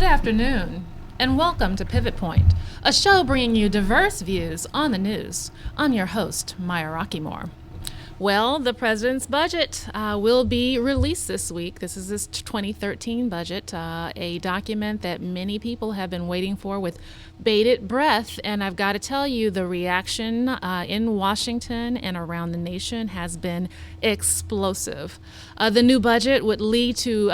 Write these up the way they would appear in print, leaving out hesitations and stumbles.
afternoon, and welcome to Pivot Point, a show bringing you diverse views on the news. I'm your host, Maya Rockeymoore. Well, the president's budget will be released this week. This is his 2013 budget, a document that many people have been waiting for with bated breath. And I've got to tell you, the reaction in Washington and around the nation has been explosive. The new budget would lead to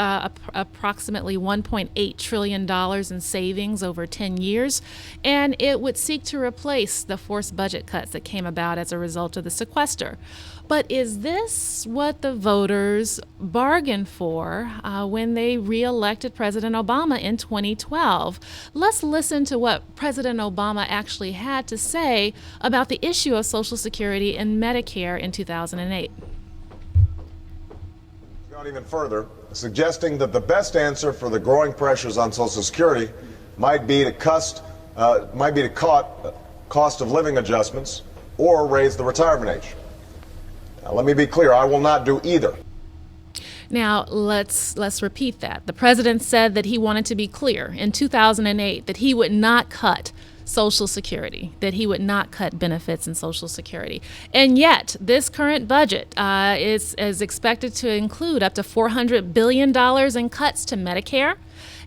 approximately $1.8 trillion in savings over 10 years, and it would seek to replace the forced budget cuts that came about as a result of the sequester. But is this what the voters bargained for when they re-elected President Obama in 2012? Let's listen to what President Obama actually had to say about the issue of Social Security and Medicare in 2008. Gone even further, suggesting that the best answer for the growing pressures on Social Security might be to cut cost of living adjustments or raise the retirement age. Now, let me be clear, I will not do either. Now, let's repeat that. The president said that he wanted to be clear in 2008 that he would not cut Social Security, that he would not cut benefits in Social Security. And yet, this current budget is expected to include up to $400 billion in cuts to Medicare,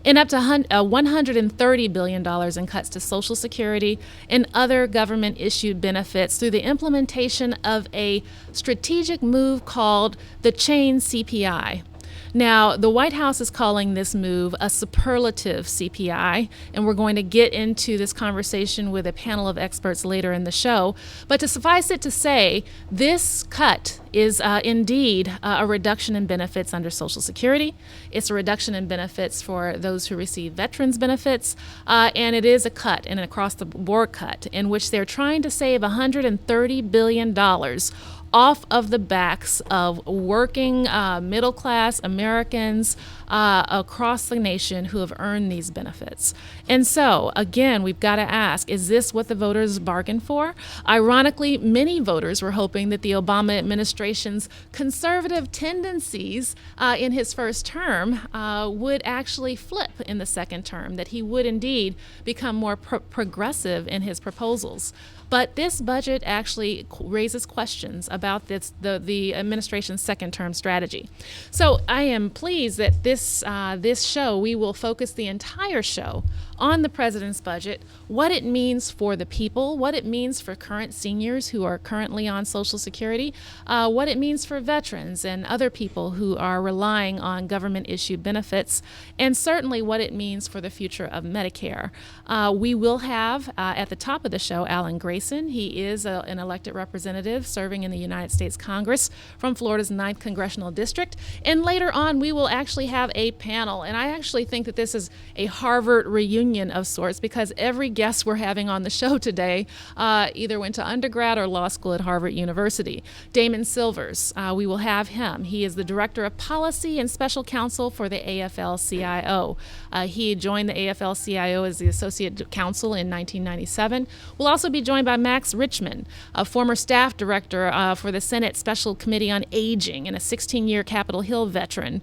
and up to $130 billion in cuts to Social Security and other government-issued benefits through the implementation of a strategic move called the Chained-CPI. Now, the White House is calling this move a superlative CPI, and we're going to get into this conversation with a panel of experts later in the show. But to suffice it to say, this cut is indeed a reduction in benefits under Social Security. It's a reduction in benefits for those who receive veterans benefits, and it is a cut, an across-the-board cut, in which they're trying to save $130 billion off of the backs of working middle-class Americans across the nation who have earned these benefits. And so, again, we've got to ask, is this what the voters bargained for? Ironically, many voters were hoping that the Obama administration's conservative tendencies in his first term would actually flip in the second term, that he would indeed become more progressive in his proposals. But this budget actually raises questions about the administration's second-term strategy. So I am pleased that this show, we will focus the entire show on the president's budget, what it means for the people, what it means for current seniors who are currently on Social Security, what it means for veterans and other people who are relying on government-issued benefits, and certainly what it means for the future of Medicare. We will have, at the top of the show, Alan Grayson. He is an elected representative serving in the United States Congress from Florida's 9th Congressional District. And later on, we will actually have a panel. And I actually think that this is a Harvard reunion of sorts, because every guest we're having on the show today either went to undergrad or law school at Harvard University. Damon Silvers, we will have him. He is the Director of Policy and Special Counsel for the AFL-CIO. He joined the AFL-CIO as the Associate Counsel in 1997. We'll also be joined by Max Richmond, a former staff director for the Senate Special Committee on Aging and a 16-year Capitol Hill veteran.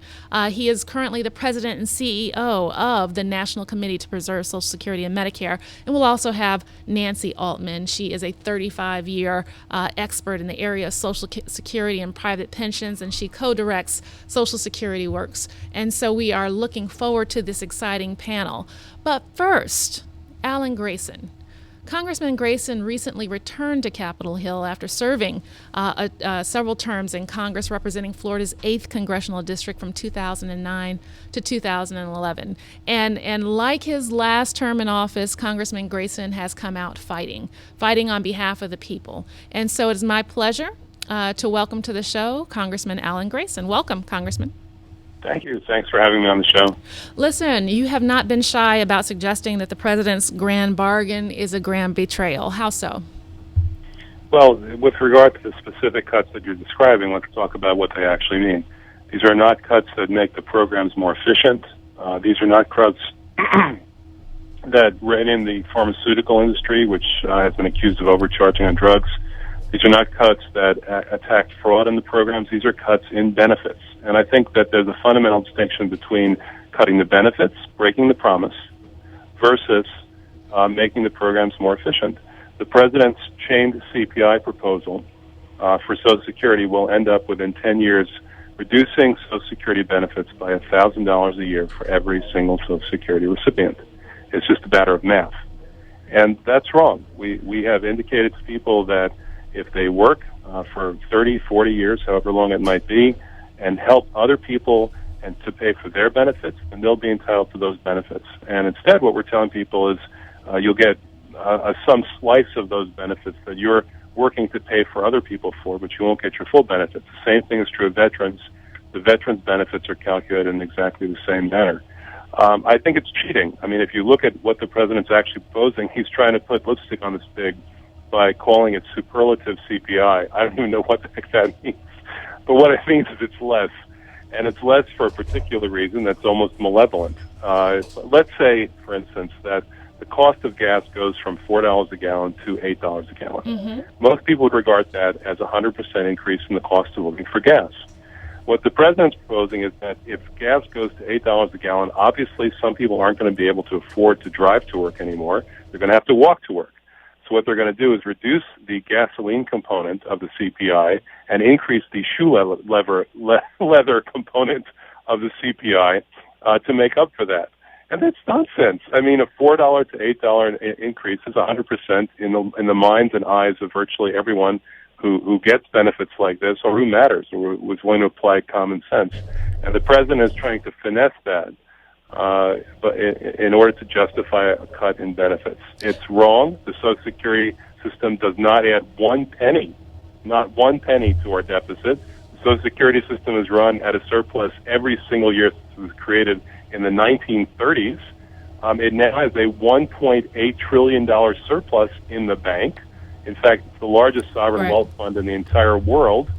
He is currently the president and CEO of the National Committee to Preserve Social Security and Medicare. And we'll also have Nancy Altman. She is a 35-year expert in the area of Social Security and private pensions, and she co-directs Social Security Works. And so we are looking forward to this exciting panel. But first, Alan Grayson. Congressman Grayson recently returned to Capitol Hill after serving several terms in Congress representing Florida's 8th Congressional District from 2009 to 2011. And like his last term in office, Congressman Grayson has come out fighting on behalf of the people. And so it is my pleasure to welcome to the show Congressman Alan Grayson. Welcome, Congressman. Thank you. Thanks for having me on the show. Listen, you have not been shy about suggesting that the president's grand bargain is a grand betrayal. How so? Well, with regard to the specific cuts that you're describing, let's talk about what they actually mean. These are not cuts that make the programs more efficient. These are not cuts that rein in the pharmaceutical industry, which has been accused of overcharging on drugs. These are not cuts that attack fraud in the programs. These are cuts in benefits. And I think that there's a fundamental distinction between cutting the benefits, breaking the promise, versus making the programs more efficient. The president's Chained-CPI proposal for Social Security will end up within 10 years reducing Social Security benefits by $1,000 a year for every single Social Security recipient. It's just a matter of math. And that's wrong. We have indicated to people that if they work for 30, 40 years, however long it might be, and help other people and to pay for their benefits, then they'll be entitled to those benefits. And instead, what we're telling people is you'll get some slice of those benefits that you're working to pay for other people for, but you won't get your full benefits. The same thing is true of veterans. The veterans' benefits are calculated in exactly the same manner. I think it's cheating. I mean, if you look at what the president's actually proposing, he's trying to put lipstick on this pig by calling it superlative CPI. I don't even know what the heck that means. But what it means is it's less. And it's less for a particular reason that's almost malevolent. Let's say, for instance, that the cost of gas goes from $4 a gallon to $8 a gallon. Mm-hmm. Most people would regard that as a 100% increase in the cost of living for gas. What the president's proposing is that if gas goes to $8 a gallon, obviously some people aren't going to be able to afford to drive to work anymore. They're going to have to walk to work. So what they're going to do is reduce the gasoline component of the CPI and increase the shoe leather component of the CPI to make up for that. And that's nonsense. I mean, a $4 to $8 increase is 100% in the minds and eyes of virtually everyone who gets benefits like this or who matters or was willing to apply common sense. And the president is trying to finesse that but in order to justify a cut in benefits. It's wrong. The Social Security system does not add one penny, not one penny to our deficit. The Social Security system is run at a surplus every single year since it was created in the 1930s. It now has a $1.8 trillion surplus in the bank. In fact, it's the largest sovereign wealth fund in the entire world.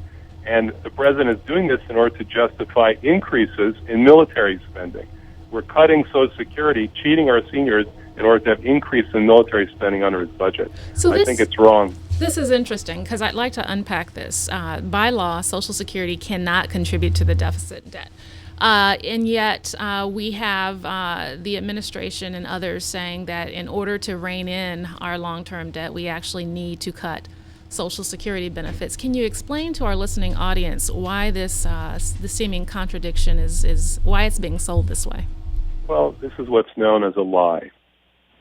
And the president is doing this in order to justify increases in military spending. We're cutting Social Security, cheating our seniors in order to have increase in military spending under his budget. So I think it's wrong. This is interesting because I'd like to unpack this. By law, Social Security cannot contribute to the deficit debt. And yet we have the administration and others saying that in order to rein in our long-term debt, we actually need to cut Social Security benefits. Can you explain to our listening audience why this the seeming contradiction is why it's being sold this way? Well, this is what's known as a lie.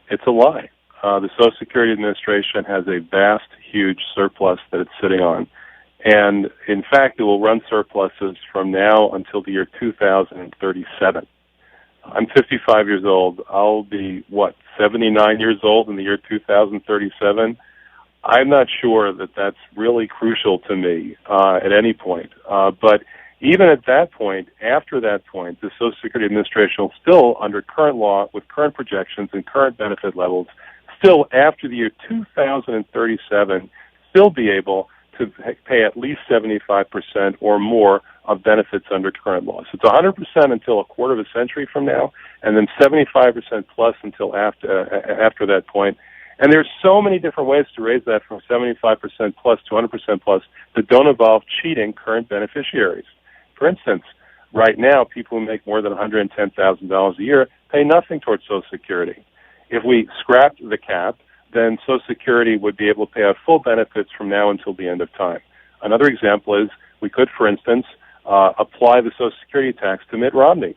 It's a lie. The Social Security Administration has a vast, huge surplus that it's sitting on. And, in fact, it will run surpluses from now until the year 2037. I'm 55 years old. I'll be, 79 years old in the year 2037? I'm not sure that that's really crucial to me at any point. But even at that point, after that point, the Social Security Administration will still, under current law, with current projections and current benefit levels, still after the year 2037, still be able to pay at least 75% or more of benefits under current law. So it's 100% until a quarter of a century from now, and then 75% plus until after that point. And there's so many different ways to raise that from 75% plus to 100% plus that don't involve cheating current beneficiaries. For instance, right now, people who make more than $110,000 a year pay nothing towards Social Security. If we scrapped the cap, then Social Security would be able to pay out full benefits from now until the end of time. Another example is we could, for instance, apply the Social Security tax to Mitt Romney.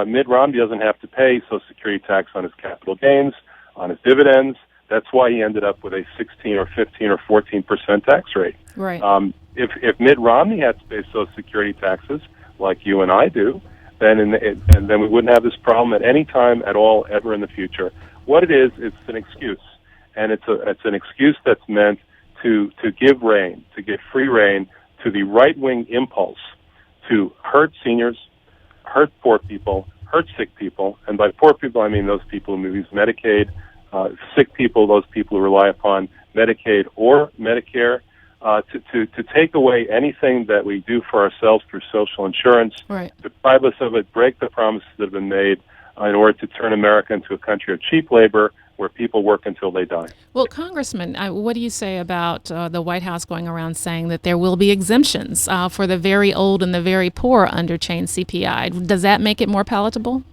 Mitt Romney doesn't have to pay Social Security tax on his capital gains, on his dividends. That's why he ended up with a 16 or 15 or 14% tax rate. Right. If Mitt Romney had to pay Social Security taxes like you and I do, then then we wouldn't have this problem at any time at all ever in the future. What it is, it's an excuse, and it's an excuse that's meant to give rein, to give free rein to the right-wing impulse to hurt seniors, hurt poor people, hurt sick people, and by poor people I mean those people who use Medicaid, sick people, those people who rely upon Medicaid or Medicare, to take away anything that we do for ourselves through social insurance, right. Deprive us of it, break the promises that have been made in order to turn America into a country of cheap labor where people work until they die. Well, Congressman, what do you say about the White House going around saying that there will be exemptions for the very old and the very poor under Chained-CPI? Does that make it more palatable?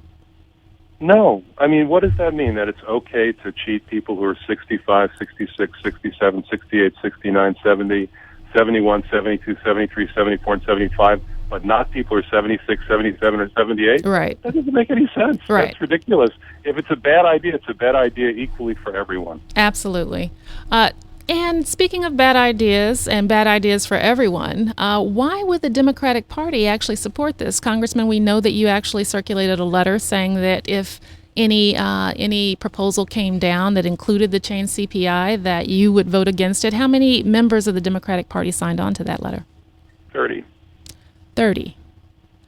No. I mean, what does that mean? That it's okay to cheat people who are 65, 66, 67, 68, 69, 70, 71, 72, 73, 74, and 75, but not people who are 76, 77, or 78? Right. That doesn't make any sense. Right. That's ridiculous. If it's a bad idea, it's a bad idea equally for everyone. Absolutely. And speaking of bad ideas and bad ideas for everyone, why would the Democratic Party actually support this? Congressman, we know that you actually circulated a letter saying that if any proposal came down that included the Chained-CPI, that you would vote against it. How many members of the Democratic Party signed on to that letter? 30. 30.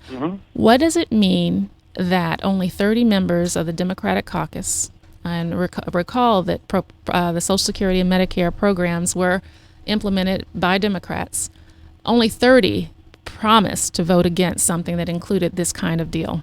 Mm-hmm. What does it mean that only 30 members of the Democratic caucus, and recall that the Social Security and Medicare programs were implemented by Democrats, only 30 promised to vote against something that included this kind of deal?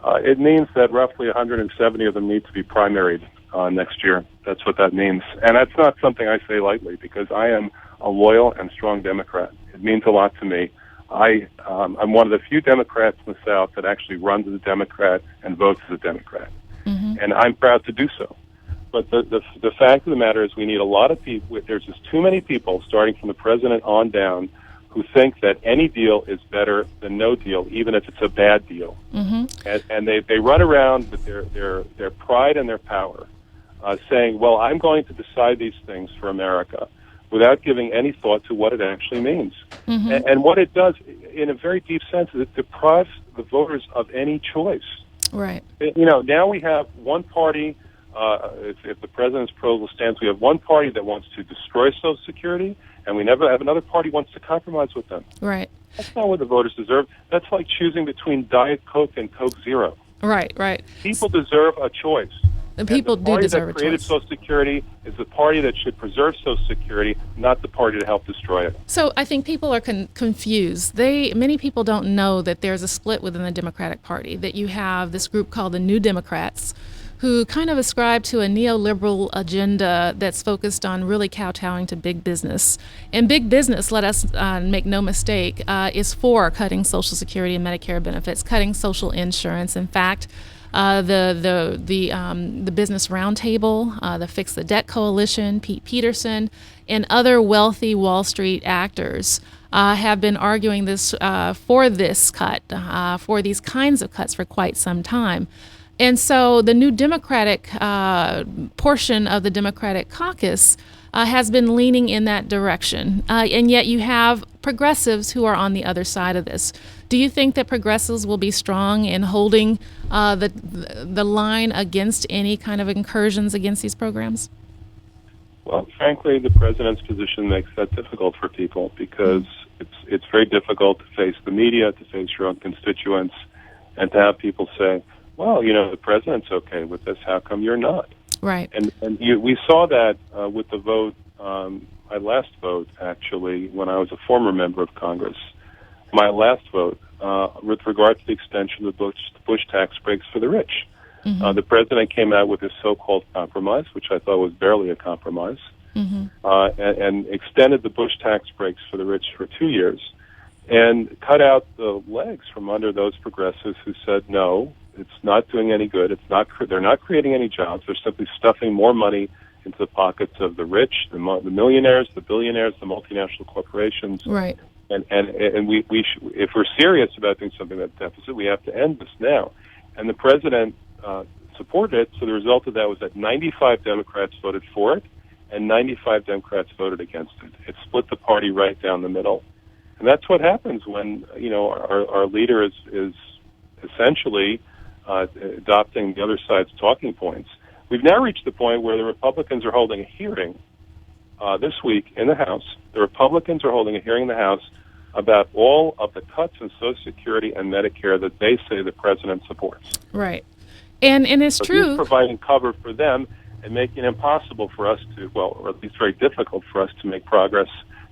It means that roughly 170 of them need to be primaried next year. That's what that means. And that's not something I say lightly, because I am a loyal and strong Democrat. It means a lot to me. I'm one of the few Democrats in the South that actually runs as a Democrat and votes as a Democrat. Mm-hmm. And I'm proud to do so. But the fact of the matter is we need a lot of people. There's just too many people, starting from the president on down, who think that any deal is better than no deal, even if it's a bad deal. Mm-hmm. And they run around with their pride and their power, saying, well, I'm going to decide these things for America, without giving any thought to what it actually means. Mm-hmm. And what it does, in a very deep sense, is it deprives the voters of any choice. Right. You know, now we have one party, if the president's proposal stands, we have one party that wants to destroy Social Security, and we never have another party wants to compromise with them. Right. That's not what the voters deserve. That's like choosing between Diet Coke and Coke Zero. Right, right. People deserve a choice. And people do deserve a choice. The party that created Social Security is the party that should preserve Social Security, not the party to help destroy it. So I think people are confused. Many people don't know that there's a split within the Democratic Party, that you have this group called the New Democrats, who kind of ascribe to a neoliberal agenda that's focused on really kowtowing to big business. And big business, let us make no mistake, is for cutting Social Security and Medicare benefits, cutting social insurance. In fact, the Business Roundtable, the Fix the Debt Coalition, Pete Peterson, and other wealthy Wall Street actors have been arguing this for this cut, for these kinds of cuts for quite some time. And so the New Democratic portion of the Democratic caucus has been leaning in that direction. And yet you have progressives who are on the other side of this. Do you think that progressives will be strong in holding the line against any kind of incursions against these programs? Well, frankly, the president's position makes that difficult for people, because it's very difficult to face the media, to face your own constituents, and to have people say, well, you know, the president's okay with this. How come you're not? Right. And we saw that with the vote, my last vote, actually, when I was a former member of Congress. My last vote with regard to the extension of the Bush tax breaks for the rich. Mm-hmm. The president came out with his so-called compromise, which I thought was barely a compromise, mm-hmm. And extended the Bush tax breaks for the rich for 2 years, and cut out the legs from under those progressives who said, no, it's not doing any good. They're not creating any jobs. They're simply stuffing more money into the pockets of the rich, the millionaires, the billionaires, the multinational corporations. Right. And if we're serious about doing something about deficit, we have to end this now. And the president supported it. So the result of that was that 95 Democrats voted for it, and 95 Democrats voted against it. It split the party right down the middle. And that's what happens when, you know, our leader is essentially adopting the other side's talking points. We've now reached the point where the Republicans are holding a hearing this week in the House. The Republicans are holding a hearing in the House about all of the cuts in Social Security and Medicare that they say the president supports. Right. And it's so true. He's providing cover for them and making it impossible for us to, well, or at least very difficult for us to make progress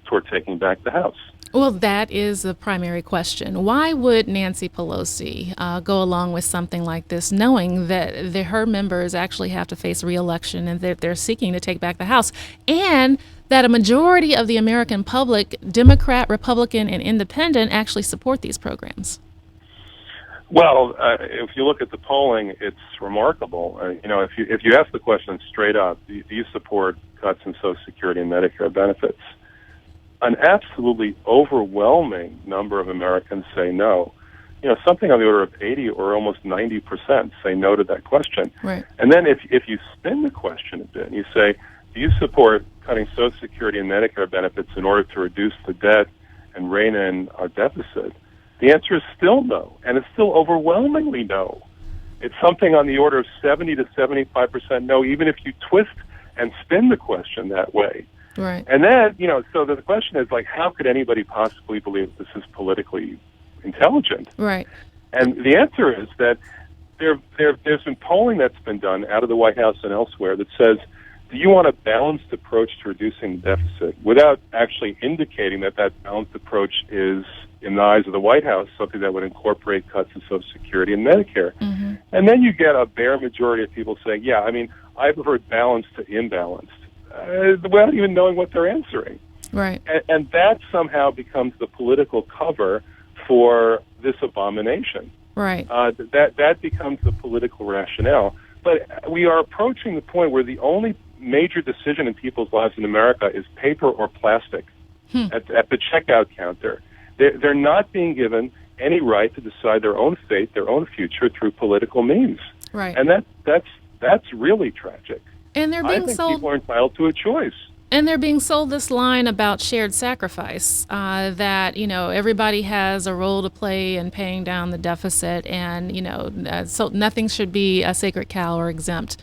toward taking back the House. Well, that is the primary question. Why would Nancy Pelosi go along with something like this, knowing that her members actually have to face re-election and that they're seeking to take back the House, and that a majority of the American public, Democrat, Republican, and Independent, actually support these programs? Well, if you look at the polling, it's remarkable. If you ask the question straight up, do you support cuts in Social Security and Medicare benefits? An absolutely overwhelming number of Americans say no. Something on the order of 80 or almost 90% say no to that question. Right. And then if you spin the question a bit and you say, do you support cutting Social Security and Medicare benefits in order to reduce the debt and rein in our deficit? The answer is still no, and it's still overwhelmingly no. It's something on the order of 70 to 75% no, even if you twist and spin the question that way. Right. And then, so the question is, how could anybody possibly believe this is politically intelligent? Right. And the answer is that there's been polling that's been done out of the White House and elsewhere that says, do you want a balanced approach to reducing the deficit, without actually indicating that balanced approach is, in the eyes of the White House, something that would incorporate cuts in Social Security and Medicare? Mm-hmm. And then you get a bare majority of people saying, yeah, I prefer balanced to imbalanced, without even knowing what they're answering. Right. And that somehow becomes the political cover for this abomination. Right. That becomes the political rationale. But we are approaching the point where the only major decision in people's lives in America is paper or plastic at the checkout counter. They're not being given any right to decide their own fate, their own future through political means. Right. And that's really tragic. And they're being I think sold. people are entitled to a choice. And they're being sold this line about shared sacrifice, that, everybody has a role to play in paying down the deficit, and, so nothing should be a sacred cow or exempt.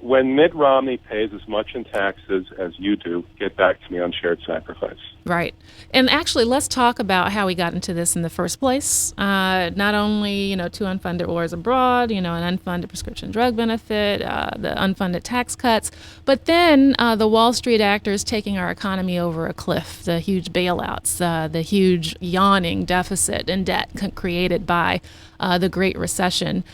When Mitt Romney pays as much in taxes as you do, get back to me on shared sacrifice. Right. And actually, let's talk about how we got into this in the first place. Not only, two unfunded wars abroad, an unfunded prescription drug benefit, the unfunded tax cuts, but then the Wall Street actors taking our economy over a cliff, the huge bailouts, the huge yawning deficit and debt created by the Great Recession.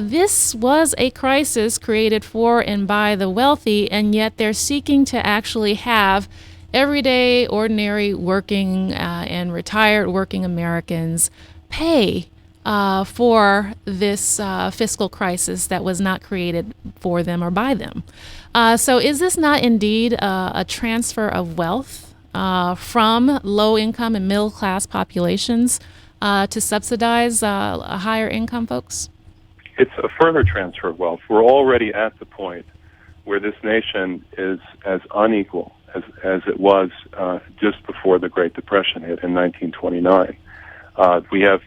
This was a crisis created for and by the wealthy, and yet they're seeking to actually have everyday, ordinary working and retired working Americans pay for this fiscal crisis that was not created for them or by them. So is this not indeed a transfer of wealth from low-income and middle-class populations to subsidize higher income folks? It's a further transfer of wealth. We're already at the point where this nation is as unequal as it was just before the Great Depression hit in 1929. We have,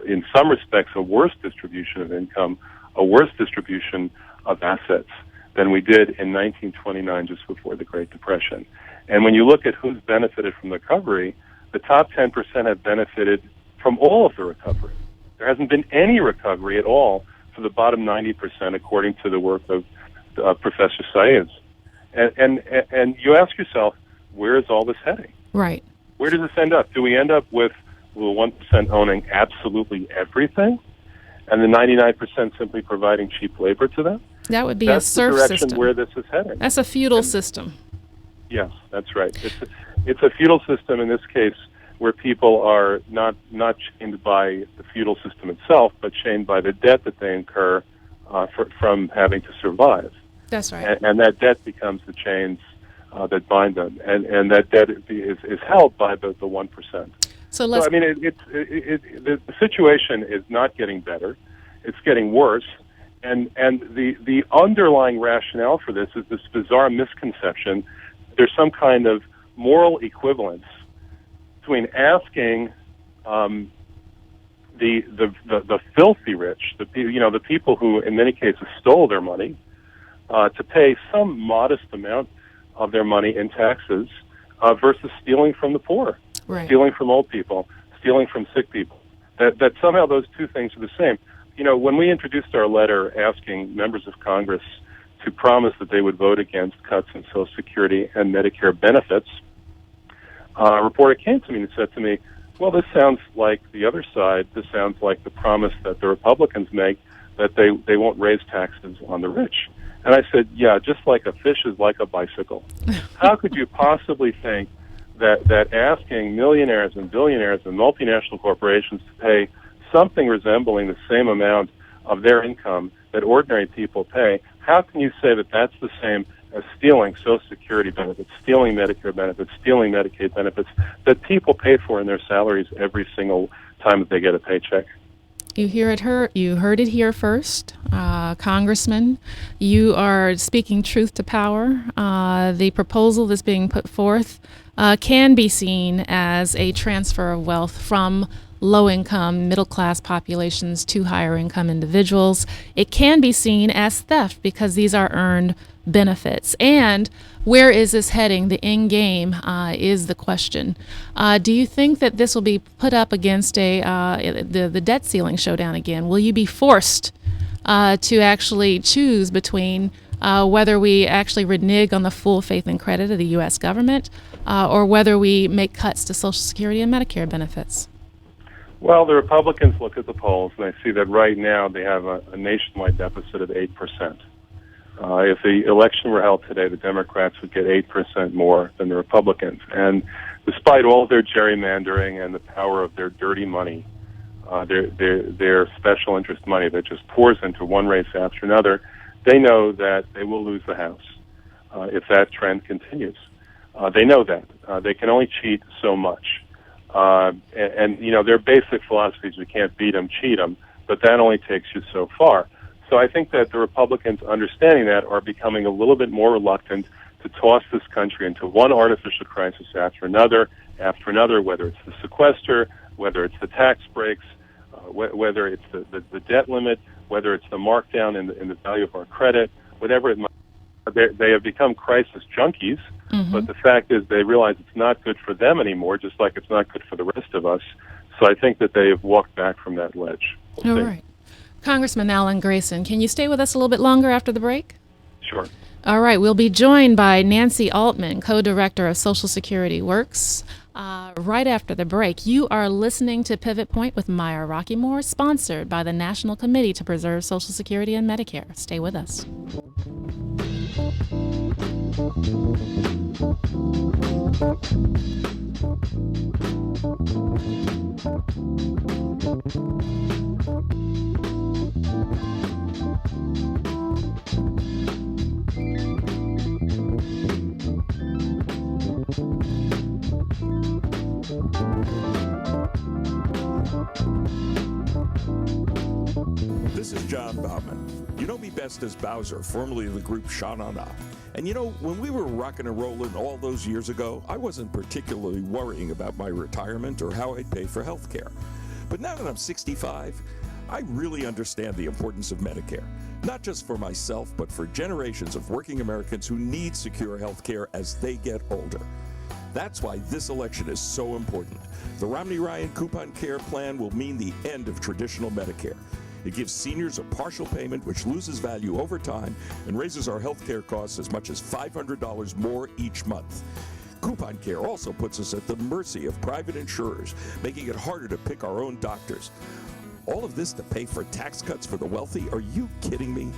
in some respects, a worse distribution of income, a worse distribution of assets than we did in 1929, just before the Great Depression. And when you look at who's benefited from the recovery, the top 10% have benefited from all of the recovery. There hasn't been any recovery at all for the bottom 90%, according to the work of Professor Saez. And you ask yourself, where is all this heading? Right. Where does this end up? Do we end up with the 1% owning absolutely everything, and the 99% simply providing cheap labor to them? That would be That's a serf the direction system. where this is heading. That's a feudal system. Yes, that's right. It's a feudal system in this case, where people are not chained by the feudal system itself, but chained by the debt that they incur from having to survive. That's right. And that debt becomes the chains that bind them, and that debt is held by the 1%. So let's. So, the situation is not getting better; it's getting worse. And the underlying rationale for this is this bizarre misconception. There's some kind of moral equivalence between asking the filthy rich, the people who in many cases stole their money, to pay some modest amount of their money in taxes versus stealing from the poor, Right. stealing from old people, stealing from sick people. That somehow those two things are the same. When we introduced our letter asking members of Congress to promise that they would vote against cuts in Social Security and Medicare benefits, a reporter came to me and said to me, well, this sounds like the other side. This sounds like the promise that the Republicans make that they won't raise taxes on the rich. And I said, yeah, just like a fish is like a bicycle. How could you possibly think that asking millionaires and billionaires and multinational corporations to pay something resembling the same amount of their income that ordinary people pay, how can you say that that's the same as stealing Social Security benefits, stealing Medicare benefits, stealing Medicaid benefits that people pay for in their salaries every single time that they get a paycheck? You heard it here first, Congressman. You are speaking truth to power. The proposal that's being put forth can be seen as a transfer of wealth from low-income, middle-class populations to higher-income individuals. It can be seen as theft because these are earned benefits. And where is this heading? The end game is the question. Do you think that this will be put up against the debt ceiling showdown again? Will you be forced to actually choose between whether we actually renege on the full faith and credit of the U.S. government or whether we make cuts to Social Security and Medicare benefits? Well, the Republicans look at the polls, and they see that right now they have a nationwide deficit of 8%. If the election were held today, the Democrats would get 8% more than the Republicans. And despite all their gerrymandering and the power of their dirty money, their special interest money that just pours into one race after another, they know that they will lose the House if that trend continues. They know that. They can only cheat so much. And you know, their basic philosophy is you can't beat them, cheat them, but that only takes you so far. So I think that the Republicans, understanding that, are becoming a little bit more reluctant to toss this country into one artificial crisis after another, whether it's the sequester, whether it's the tax breaks, whether it's the debt limit, whether it's the markdown in the value of our credit, whatever it might be. They have become crisis junkies, but the fact is they realize it's not good for them anymore, just like it's not good for the rest of us. So I think that they have walked back from that ledge. All right. Congressman Alan Grayson, can you stay with us a little bit longer after the break? Sure. All right. We'll be joined by Nancy Altman, co-director of Social Security Works, right after the break. You are listening to Pivot Point with Maya Rockeymoore, sponsored by the National Committee to Preserve Social Security and Medicare. Stay with us. This is John Bauman. You know me best as Bowser, formerly of the group Sha Na Na. And you know, when we were rocking and rolling all those years ago, I wasn't particularly worrying about my retirement or how I'd pay for health care. But now that I'm 65, I really understand the importance of Medicare. Not just for myself, but for generations of working Americans who need secure health care as they get older. That's why this election is so important. The Romney-Ryan Coupon Care Plan will mean the end of traditional Medicare. It gives seniors a partial payment which loses value over time and raises our health care costs as much as $500 more each month. Coupon Care also puts us at the mercy of private insurers, making it harder to pick our own doctors. All of this to pay for tax cuts for the wealthy? Are you kidding me?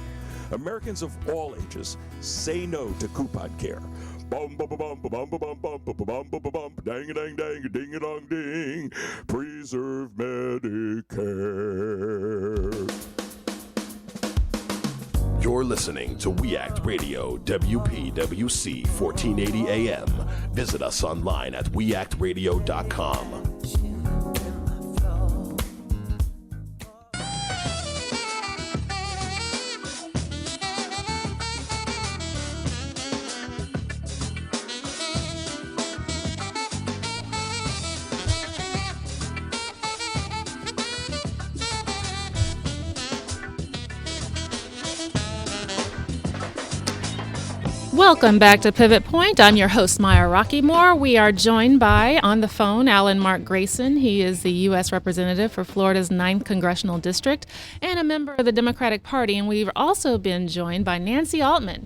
Americans of all ages, say no to Coupon Care. Bum bum bum bum bum bum bum bum bum bum bum dang a dang dang ding a dong ding. Preserve Medicare. You're listening to We Act Radio, WPWC 1480 AM. Visit us online at weactradio.com. Welcome back to Pivot Point. I'm your host, Maya Rockeymoore. We are joined by, on the phone, Alan Mark Grayson. He is the U.S. Representative for Florida's 9th Congressional District and a member of the Democratic Party. And we've also been joined by Nancy Altman,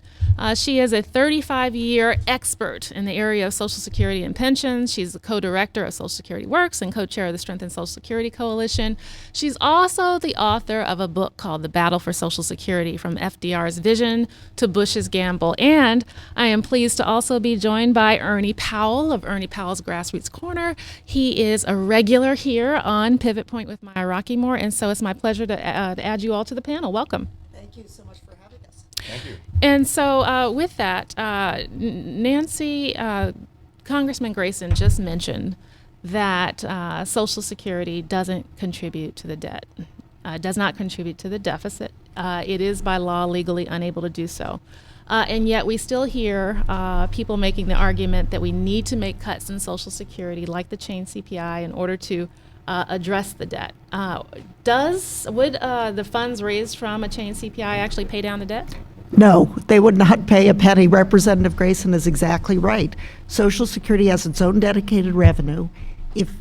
She is a 35-year expert in the area of Social Security and pensions. She's the co-director of Social Security Works and co-chair of the Strengthen Social Security Coalition. She's also the author of a book called The Battle for Social Security, From FDR's Vision to Bush's Gamble. And I am pleased to also be joined by Ernie Powell of Ernie Powell's Grassroots Corner. He is a regular here on Pivot Point with Maya Rockeymoore, and so it's my pleasure to add you all to the panel. Welcome. Thank you so much for having us. Thank you. And so with that, Nancy, Congressman Grayson just mentioned that Social Security doesn't contribute to the debt, does not contribute to the deficit. It is by law legally unable to do so. And yet we still hear people making the argument that we need to make cuts in Social Security like the Chained-CPI in order to address the debt. Would the funds raised from a Chained-CPI actually pay down the debt? No, they would not pay a penny. Representative Grayson is exactly right. Social Security has its own dedicated revenue. If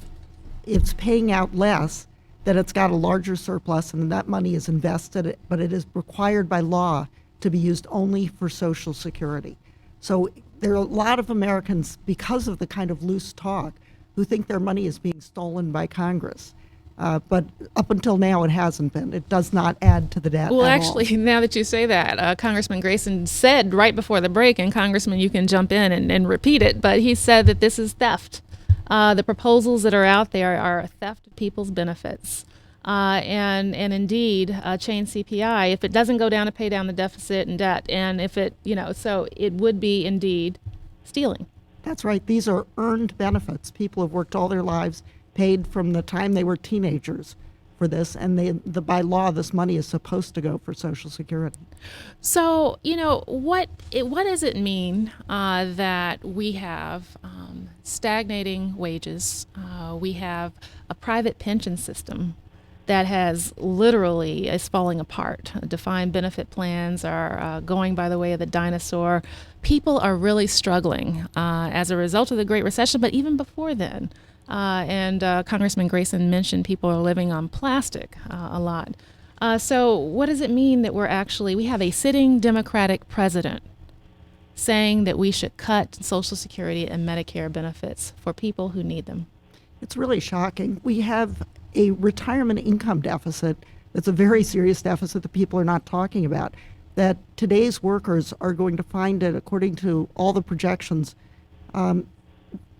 it's paying out less, then it's got a larger surplus, and that money is invested, but it is required by law to be used only for Social Security. So there are a lot of Americans, because of the kind of loose talk, who think their money is being stolen by Congress. But up until now, it hasn't been. It does not add to the debt Well, at actually, all. now that you say that, Congressman Grayson said right before the break, and Congressman, you can jump in and repeat it, but he said that this is theft. The proposals that are out there are a theft of people's benefits. And indeed, Chained-CPI, if it doesn't go down to pay down the deficit and debt, and if it, so it would be indeed stealing. That's right. These are earned benefits. People have worked all their lives, paid from the time they were teenagers for this, and by law, this money is supposed to go for Social Security. So, what does it mean that we have stagnating wages? We have a private pension system that is falling apart. Defined benefit plans are going by the way of the dinosaur. People are really struggling as a result of the Great Recession, but even before then. And Congressman Grayson mentioned people are living on plastic a lot. So what does it mean that we have a sitting Democratic president saying that we should cut Social Security and Medicare benefits for people who need them? It's really shocking. We have a retirement income deficit that's a very serious deficit that people are not talking about, that today's workers are going to find it, according to all the projections,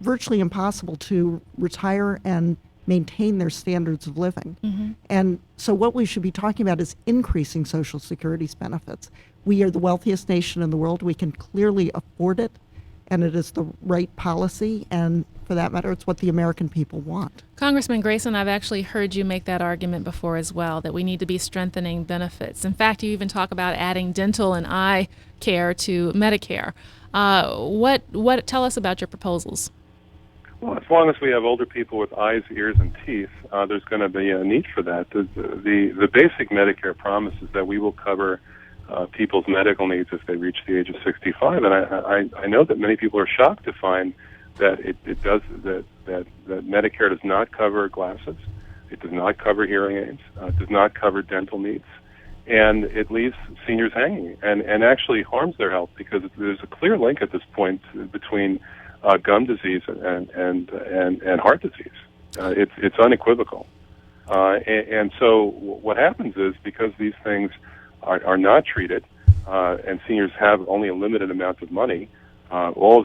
virtually impossible to retire and maintain their standards of living. Mm-hmm. And so what we should be talking about is increasing Social Security's benefits. We are the wealthiest nation in the world. We can clearly afford it, and it is the right policy, and for that matter, it's what the American people want. Congressman Grayson, I've actually heard you make that argument before as well, that we need to be strengthening benefits. In fact, you even talk about adding dental and eye care to Medicare. Tell us about your proposals. Well, as long as we have older people with eyes, ears, and teeth, there's going to be a need for that. The basic Medicare promise is that we will cover people's medical needs if they reach the age of 65, and I know that many people are shocked to find that that Medicare does not cover glasses, it does not cover hearing aids, it does not cover dental needs, and it leaves seniors hanging and actually harms their health, because there's a clear link at this point between gum disease and heart disease. It's unequivocal. And so what happens is, because these things are not treated, and seniors have only a limited amount of money, all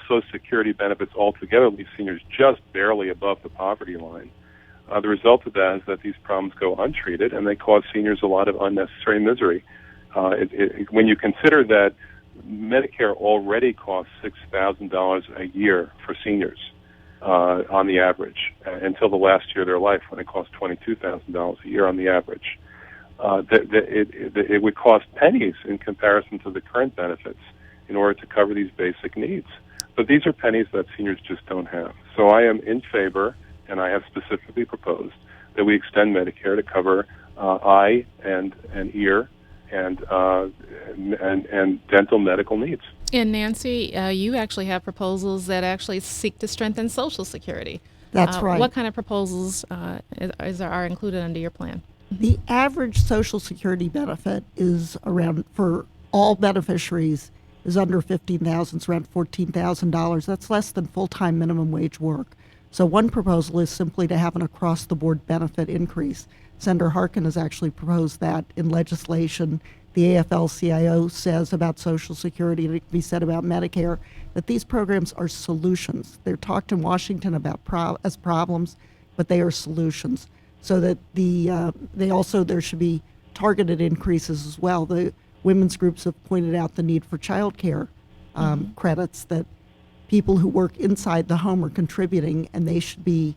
Social Security benefits altogether leave seniors just barely above the poverty line. The result of that is that these problems go untreated, and they cause seniors a lot of unnecessary misery. When you consider that Medicare already costs $6,000 a year for seniors on the average, until the last year of their life, when it cost $22,000 a year on the average. It would cost pennies in comparison to the current benefits in order to cover these basic needs. But these are pennies that seniors just don't have. So I am in favor, and I have specifically proposed, that we extend Medicare to cover eye and ear and dental medical needs. And Nancy, you actually have proposals that actually seek to strengthen Social Security. That's right. What kind of proposals are included under your plan? The average Social Security benefit is around, for all beneficiaries is under $15,000, it's around $14,000. That's less than full-time minimum wage work. So one proposal is simply to have an across-the-board benefit increase. Senator Harkin has actually proposed that in legislation. The AFL-CIO says about Social Security, and it can be said about Medicare, that these programs are solutions. They're talked in Washington about as problems, but they are solutions. So that there should be targeted increases as well. The women's groups have pointed out the need for child care credits, that people who work inside the home are contributing, and they should be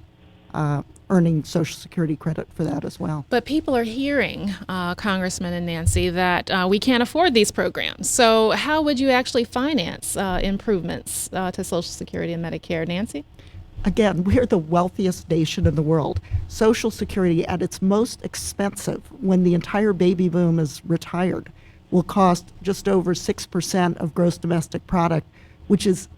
earning Social Security credit for that as well. But people are hearing, Congressman and Nancy, that we can't afford these programs. So how would you actually finance improvements to Social Security and Medicare, Nancy? Again, we're the wealthiest nation in the world. Social Security, at its most expensive, when the entire baby boom is retired, will cost just over 6% of gross domestic product, which is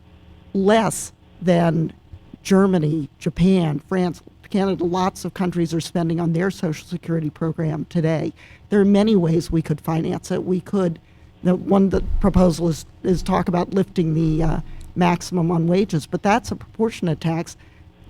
less than Germany, Japan, France, Canada. Lots of countries are spending on their Social Security program today. There are many ways we could finance it. We could, one the proposal is talk about lifting the maximum on wages, but that's a proportionate tax.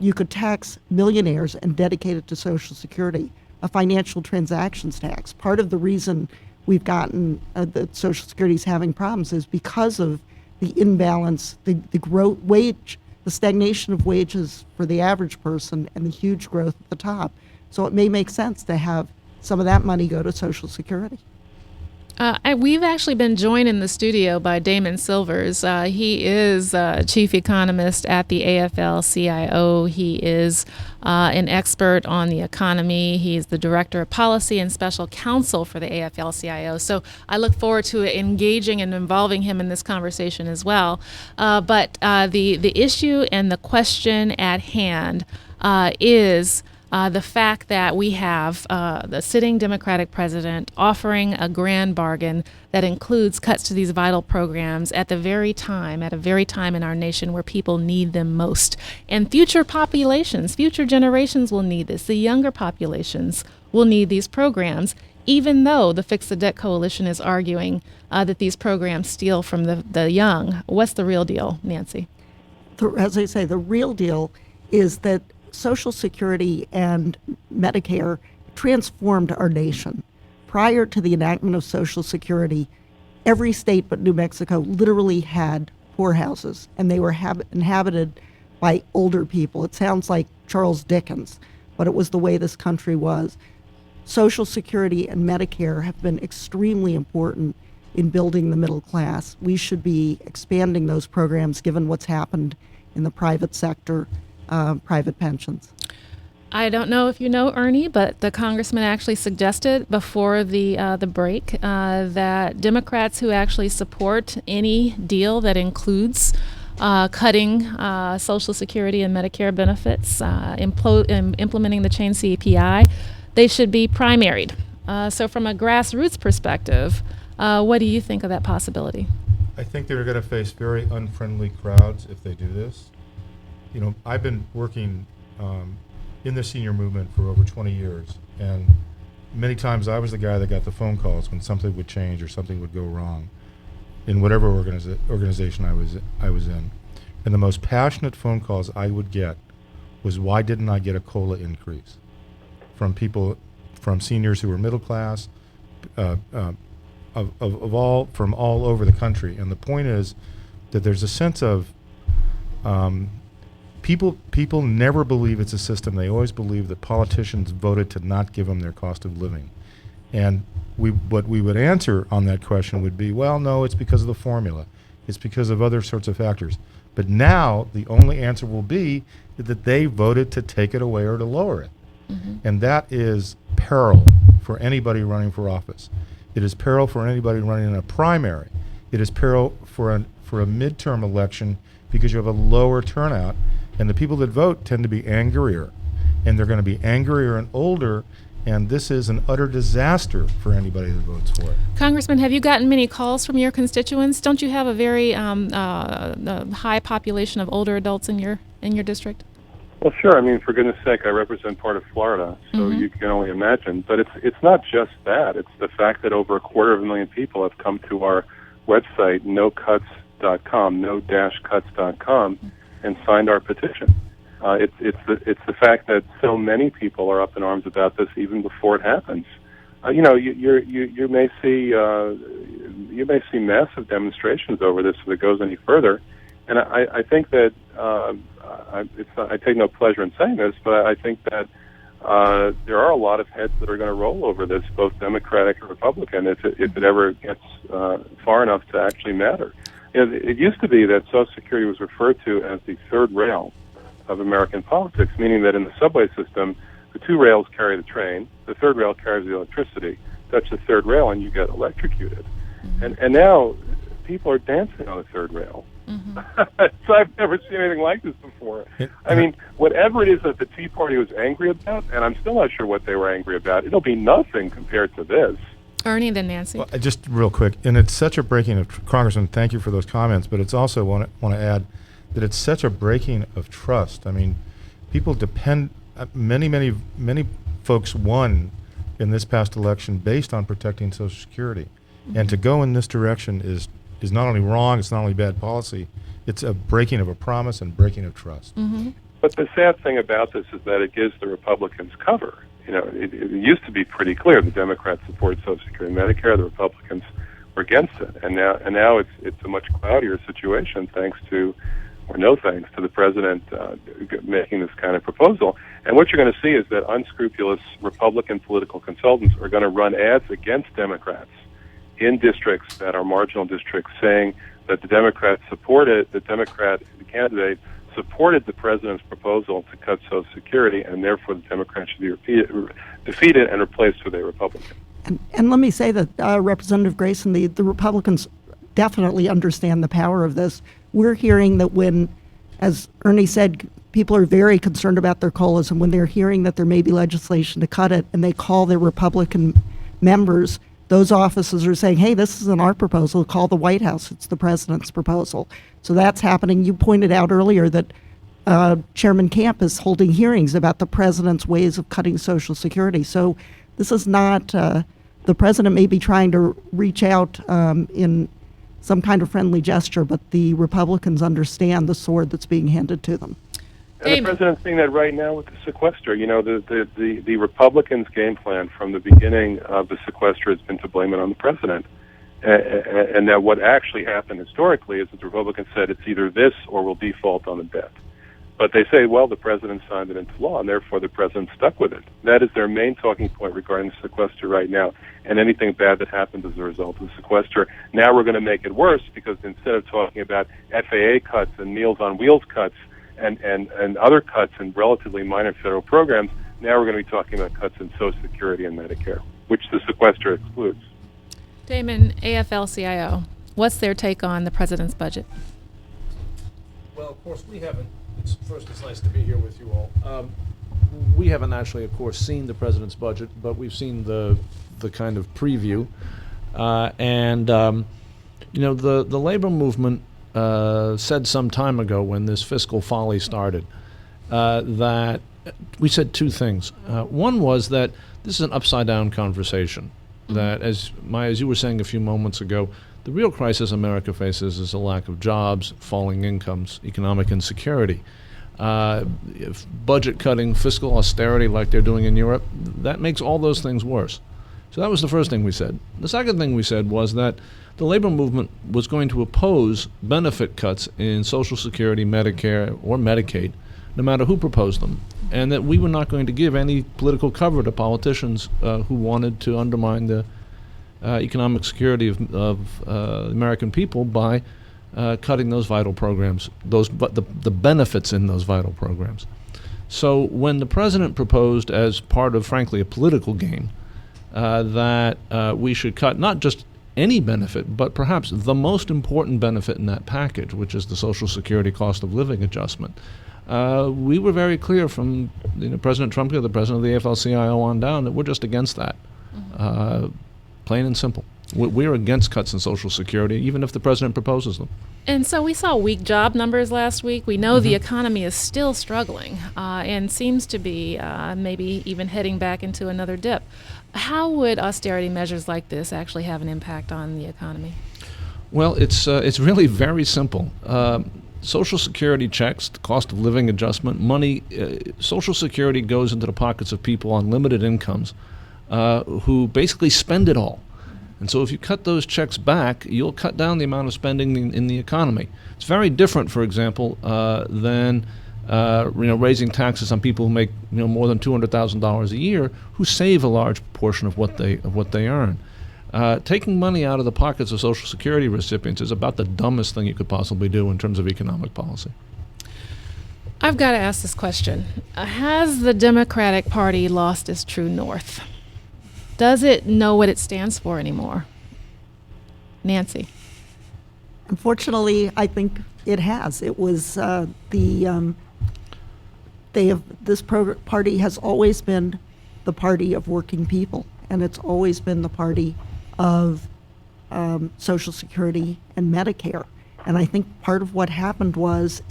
You could tax millionaires and dedicate it to Social Security, a financial transactions tax. Part of the reason we've gotten that Social Security is having problems is because of the imbalance, the growth wage, the stagnation of wages for the average person, and the huge growth at the top. So it may make sense to have some of that money go to Social Security. We've actually been joined in the studio by Damon Silvers. He is chief economist at the AFL-CIO. He is an expert on the economy. He's the director of policy and special counsel for the AFL-CIO. So I look forward to engaging and involving him in this conversation as well. But the issue and the question at hand is the fact that we have the sitting Democratic president offering a grand bargain that includes cuts to these vital programs at a very time in our nation where people need them most. And future populations, future generations will need this. The younger populations will need these programs, even though the Fix the Debt Coalition is arguing that these programs steal from the young. What's the real deal, Nancy? As I say, the real deal is that Social Security and Medicare transformed our nation. Prior to the enactment of Social Security, every state but New Mexico literally had poorhouses, and they were inhabited by older people. It sounds like Charles Dickens, but it was the way this country was. Social Security and Medicare have been extremely important in building the middle class. We should be expanding those programs given what's happened in the private sector. Private pensions. I don't know if you know, Ernie, but the congressman actually suggested before the break that Democrats who actually support any deal that includes cutting Social Security and Medicare benefits, implementing the Chained-CPI, they should be primaried. So from a grassroots perspective, what do you think of that possibility? I think they're going to face very unfriendly crowds if they do this. You know, I've been working in the senior movement for over 20 years, and many times I was the guy that got the phone calls when something would change or something would go wrong in whatever organization I was in. And the most passionate phone calls I would get was, why didn't I get a COLA increase? From people, from seniors who were middle class, from all over the country. And the point is that there's a sense of People never believe it's a system. They always believe that politicians voted to not give them their cost of living. And what we would answer on that question would be, well, no, it's because of the formula. It's because of other sorts of factors. But now the only answer will be that they voted to take it away or to lower it. Mm-hmm. And that is peril for anybody running for office. It is peril for anybody running in a primary. It is peril for a midterm election because you have a lower turnout. And the people that vote tend to be angrier, and they're going to be angrier and older, and this is an utter disaster for anybody that votes for it. Congressman, have you gotten many calls from your constituents? Don't you have a very high population of older adults in your district? Well, sure. I mean, for goodness sake, I represent part of Florida, so you can only imagine. But it's not just that. It's the fact that over 250,000 people have come to our website, nocuts.com, no-cuts.com, and signed our petition. It's the fact that so many people are up in arms about this even before it happens. You may see massive demonstrations over this if it goes any further, and I think that I take no pleasure in saying this, but I think that there are a lot of heads that are going to roll over this, both Democratic and Republican, if it ever gets far enough to actually matter. It used to be that Social Security was referred to as the third rail of American politics, meaning that in the subway system, the two rails carry the train, the third rail carries the electricity. Touch the third rail and you get electrocuted. And now people are dancing on the third rail. So I've never seen anything like this before. I mean, whatever it is that the Tea Party was angry about, and I'm still not sure what they were angry about, it'll be nothing compared to this. Ernie, then Nancy. Well, just real quick, and it's such a breaking of Congressman. Thank you for those comments, but it's also want to add that it's such a breaking of trust. I mean, people depend. Many folks won in this past election based on protecting Social Security, and to go in this direction is not only wrong. It's not only bad policy. It's a breaking of a promise and breaking of trust. But the sad thing about this is that it gives the Republicans cover. It used to be pretty clear the Democrats supported Social Security and Medicare, the Republicans were against it, and now it's a much cloudier situation thanks to, or no thanks to, the president making this kind of proposal. And what you're going to see is that unscrupulous Republican political consultants are going to run ads against Democrats in districts that are marginal districts, saying that the Democrat candidate supported the president's proposal to cut Social Security, and therefore the Democrats should be defeated and replaced with a Republican. And let me say that, Representative Grayson, the Republicans definitely understand the power of this. We're hearing that when, as Ernie said, people are very concerned about their COLAs, and when they're hearing that there may be legislation to cut it, and they call their Republican members, those offices are saying, hey, this isn't our proposal, call the White House, it's the president's proposal. So that's happening. You pointed out earlier that Chairman Camp is holding hearings about the president's ways of cutting Social Security. So this is not, the president may be trying to reach out in some kind of friendly gesture, but the Republicans understand the sword that's being handed to them. And the president's seeing that right now with the sequester. The Republicans' game plan from the beginning of the sequester has been to blame it on the president. And that what actually happened historically is that the Republicans said it's either this or we'll default on the debt. But they say, well, the president signed it into law, and therefore the president stuck with it. That is their main talking point regarding the sequester right now, and anything bad that happens as a result of the sequester. Now we're going to make it worse, because instead of talking about FAA cuts and Meals on Wheels cuts and other cuts in relatively minor federal programs, now we're going to be talking about cuts in Social Security and Medicare, which the sequester excludes. Damon, AFL-CIO, what's their take on the president's budget? Well, of course, we haven't. It's nice to be here with you all. We haven't actually, of course, seen the president's budget, but we've seen the kind of preview. The labor movement said some time ago when this fiscal folly started that we said two things. One was that this is an upside-down conversation, that as you were saying a few moments ago, the real crisis America faces is a lack of jobs, falling incomes, economic insecurity. If budget cutting, fiscal austerity like they're doing in Europe, that makes all those things worse. So that was the first thing we said. The second thing we said was that the labor movement was going to oppose benefit cuts in Social Security, Medicare, or Medicaid, no matter who proposed them, and that we were not going to give any political cover to politicians who wanted to undermine the economic security of the American people by cutting those vital programs, the benefits in those vital programs. So when the president proposed, as part of, frankly, a political game, that we should cut not just any benefit, but perhaps the most important benefit in that package, which is the Social Security cost of living adjustment, we were very clear from President Trump, the president of the AFL-CIO on down, that we're just against that. Plain and simple. We're against cuts in Social Security, even if the president proposes them. And so we saw weak job numbers last week. We know the economy is still struggling and seems to be maybe even heading back into another dip. How would austerity measures like this actually have an impact on the economy? Well, it's really very simple. Social Security checks, the cost of living adjustment, money, Social Security goes into the pockets of people on limited incomes who basically spend it all. And so if you cut those checks back, you'll cut down the amount of spending in the economy. It's very different, for example, than raising taxes on people who make more than $200,000 a year, who save a large portion of what they earn. Taking money out of the pockets of Social Security recipients is about the dumbest thing you could possibly do in terms of economic policy. I've got to ask this question. Has the Democratic Party lost its true north? Does it know what it stands for anymore? Nancy. Unfortunately, I think it has. It was this party has always been the party of working people, and it's always been the party of Social Security and Medicare. And I think part of what happened was,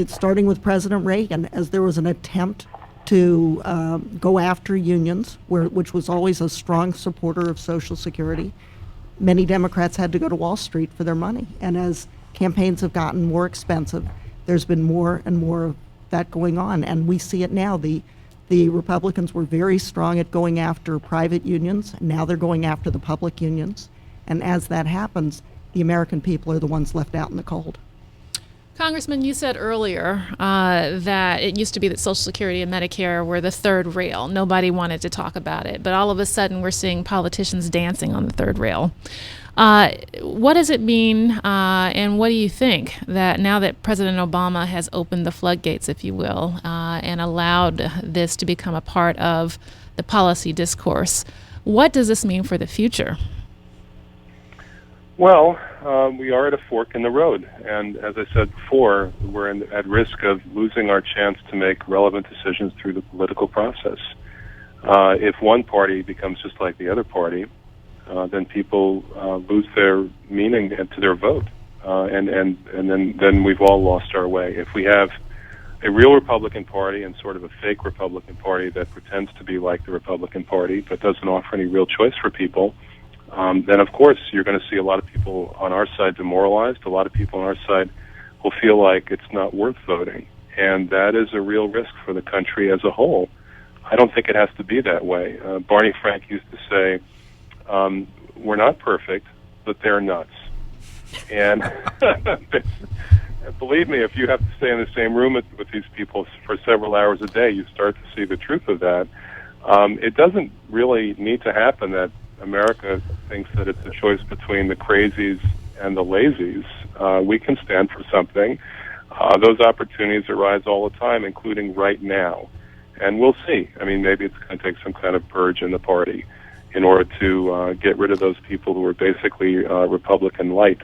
starting with President Reagan, as there was an attempt to go after unions, which was always a strong supporter of Social Security, many Democrats had to go to Wall Street for their money. And as campaigns have gotten more expensive, there's been more and more of that going on. And we see it now. The Republicans were very strong at going after private unions. Now they're going after the public unions. And as that happens, the American people are the ones left out in the cold. Congressman, you said earlier that it used to be that Social Security and Medicare were the third rail. Nobody wanted to talk about it. But all of a sudden, we're seeing politicians dancing on the third rail. What does it mean, and what do you think that now that President Obama has opened the floodgates, if you will, and allowed this to become a part of the policy discourse, what does this mean for the future? Well, we are at a fork in the road, and as I said before, we're at risk of losing our chance to make relevant decisions through the political process. If one party becomes just like the other party, then people lose their meaning to their vote, and then we've all lost our way. If we have a real Republican Party and sort of a fake Republican Party that pretends to be like the Republican Party but doesn't offer any real choice for people, then of course you're going to see a lot of people on our side demoralized. A lot of people on our side will feel like it's not worth voting, and that is a real risk for the country as a whole. I don't think it has to be that way. Barney Frank used to say, we're not perfect, but they're nuts. And believe me, if you have to stay in the same room with these people for several hours a day, you start to see the truth of that. It doesn't really need to happen that America thinks that it's a choice between the crazies and the lazies. We can stand for something. Those opportunities arise all the time, including right now. And we'll see. I mean, maybe it's going to take some kind of purge in the party in order to get rid of those people who are basically Republican light.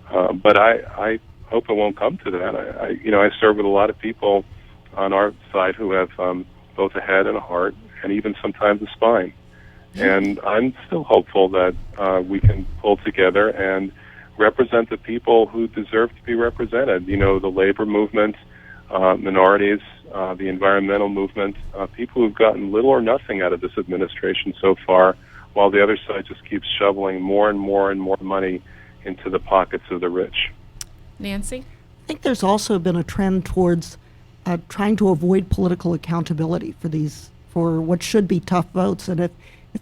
But I hope it won't come to that. I serve with a lot of people on our side who have both a head and a heart, and even sometimes a spine. And I'm still hopeful that we can pull together and represent the people who deserve to be represented. The labor movement, minorities, the environmental movement, people who've gotten little or nothing out of this administration so far, while the other side just keeps shoveling more and more and more money into the pockets of the rich. Nancy? I think there's also been a trend towards trying to avoid political accountability for what should be tough votes. And if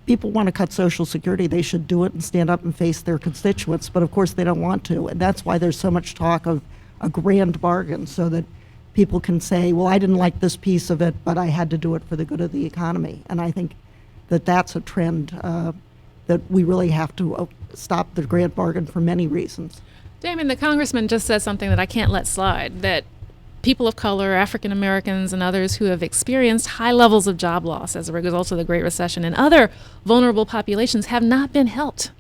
people want to cut Social Security, they should do it and stand up and face their constituents. But of course, they don't want to. And that's why there's so much talk of a grand bargain, so that people can say, well, I didn't like this piece of it, but I had to do it for the good of the economy. And I think that that's a trend that we really have to stop the grand bargain for many reasons. Damon, the congressman just said something that I can't let slide, that people of color, African Americans, and others who have experienced high levels of job loss as a result of the Great Recession and other vulnerable populations have not been helped.